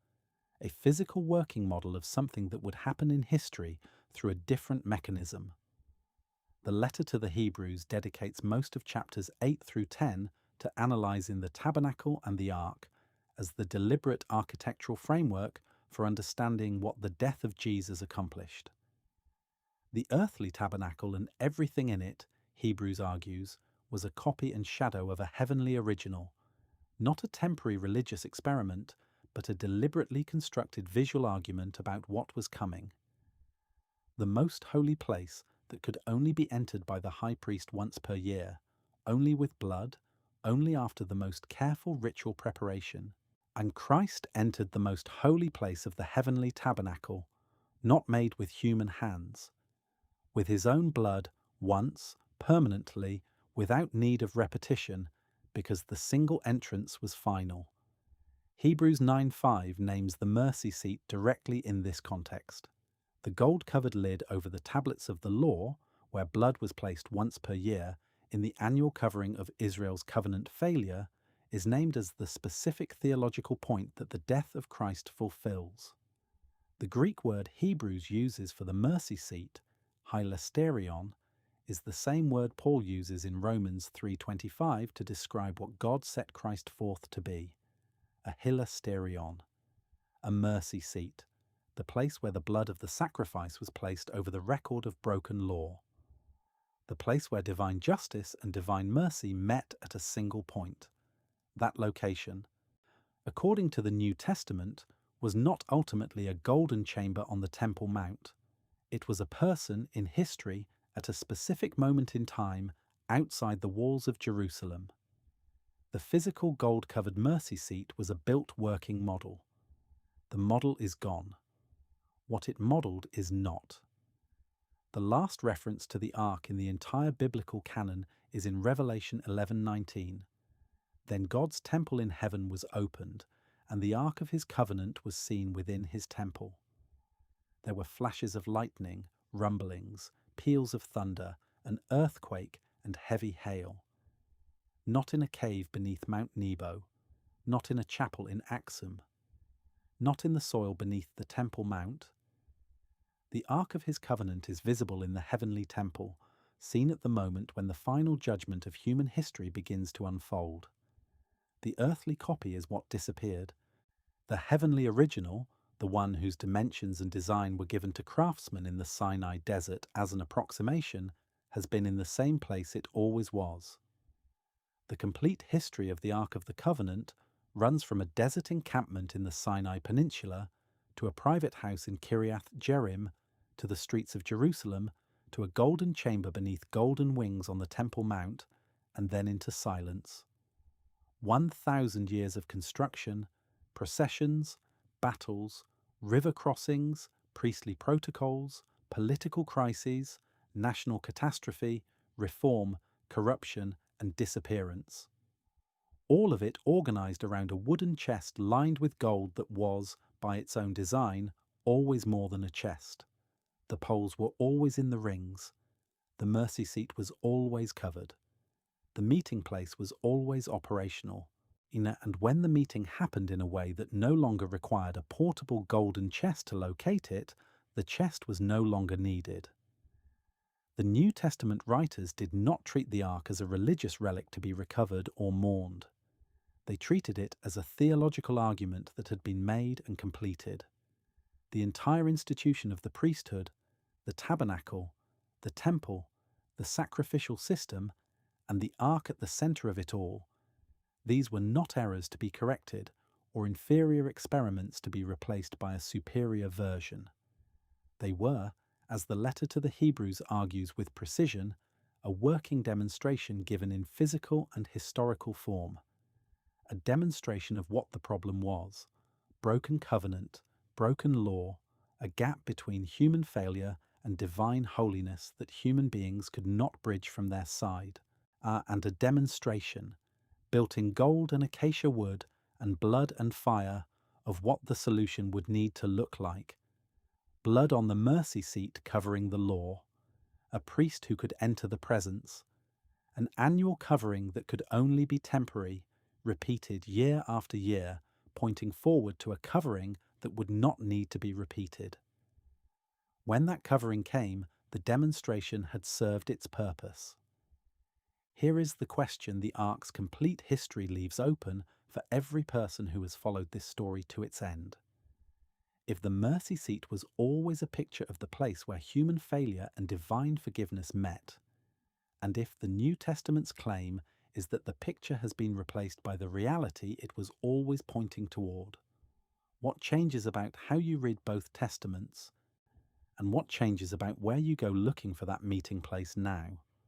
S1: a physical working model of something that would happen in history through a different mechanism. The letter to the Hebrews dedicates most of chapters 8 through 10 to analysing the tabernacle and the ark as the deliberate architectural framework for understanding what the death of Jesus accomplished. The earthly tabernacle and everything in it, Hebrews argues, was a copy and shadow of a heavenly original, not a temporary religious experiment, but a deliberately constructed visual argument about what was coming. The most holy place that could only be entered by the high priest once per year, only with blood, only after the most careful ritual preparation. And Christ entered the most holy place of the heavenly tabernacle, not made with human hands, with his own blood, once, permanently, without need of repetition, because the single entrance was final. Hebrews 9:5 names the mercy seat directly in this context. The gold-covered lid over the tablets of the law, where blood was placed once per year in the annual covering of Israel's covenant failure, is named as the specific theological point that the death of Christ fulfills. The Greek word Hebrews uses for the mercy seat, hilasterion, is the same word Paul uses in Romans 3:25 to describe what God set Christ forth to be, a hilasterion, a mercy seat, the place where the blood of the sacrifice was placed over the record of broken law, the place where divine justice and divine mercy met at a single point. That location, according to the New Testament, was not ultimately a golden chamber on the Temple Mount. It was a person in history at a specific moment in time outside the walls of Jerusalem. The physical gold-covered mercy seat was a built working model. The model is gone. What it modelled is not. The last reference to the ark in the entire biblical canon is in Revelation 11:19. Then God's temple in heaven was opened, and the ark of his covenant was seen within his temple. There were flashes of lightning, rumblings, peals of thunder, an earthquake, and heavy hail. Not in a cave beneath Mount Nebo, not in a chapel in Axum, not in the soil beneath the Temple Mount. The Ark of his covenant is visible in the heavenly temple, seen at the moment when the final judgment of human history begins to unfold. The earthly copy is what disappeared. The heavenly original, the one whose dimensions and design were given to craftsmen in the Sinai desert as an approximation, has been in the same place it always was. The complete history of the Ark of the Covenant runs from a desert encampment in the Sinai Peninsula to a private house in Kiriath Jearim, to the streets of Jerusalem, to a golden chamber beneath golden wings on the Temple Mount, and then into silence. 1,000 years of construction, processions, battles, river crossings, priestly protocols, political crises, national catastrophe, reform, corruption, and disappearance. All of it organised around a wooden chest lined with gold that was, by its own design, always more than a chest. The poles were always in the rings. The mercy seat was always covered. The meeting place was always operational. And when the meeting happened in a way that no longer required a portable golden chest to locate it, the chest was no longer needed. The New Testament writers did not treat the ark as a religious relic to be recovered or mourned. They treated it as a theological argument that had been made and completed. The entire institution of the priesthood, the tabernacle, the temple, the sacrificial system, and the ark at the centre of it all, these were not errors to be corrected or inferior experiments to be replaced by a superior version. They were, as the letter to the Hebrews argues with precision, a working demonstration given in physical and historical form. A demonstration of what the problem was: broken covenant, broken law, a gap between human failure and divine holiness that human beings could not bridge from their side, and a demonstration, built in gold and acacia wood and blood and fire, of what the solution would need to look like. Blood on the mercy seat covering the law, a priest who could enter the presence, an annual covering that could only be temporary, repeated year after year, pointing forward to a covering that would not need to be repeated. When that covering came, the demonstration had served its purpose. Here is the question the ark's complete history leaves open for every person who has followed this story to its end. If the mercy seat was always a picture of the place where human failure and divine forgiveness met, and if the New Testament's claim is that the picture has been replaced by the reality it was always pointing toward, what changes about how you read both testaments, and what changes about where you go looking for that meeting place now?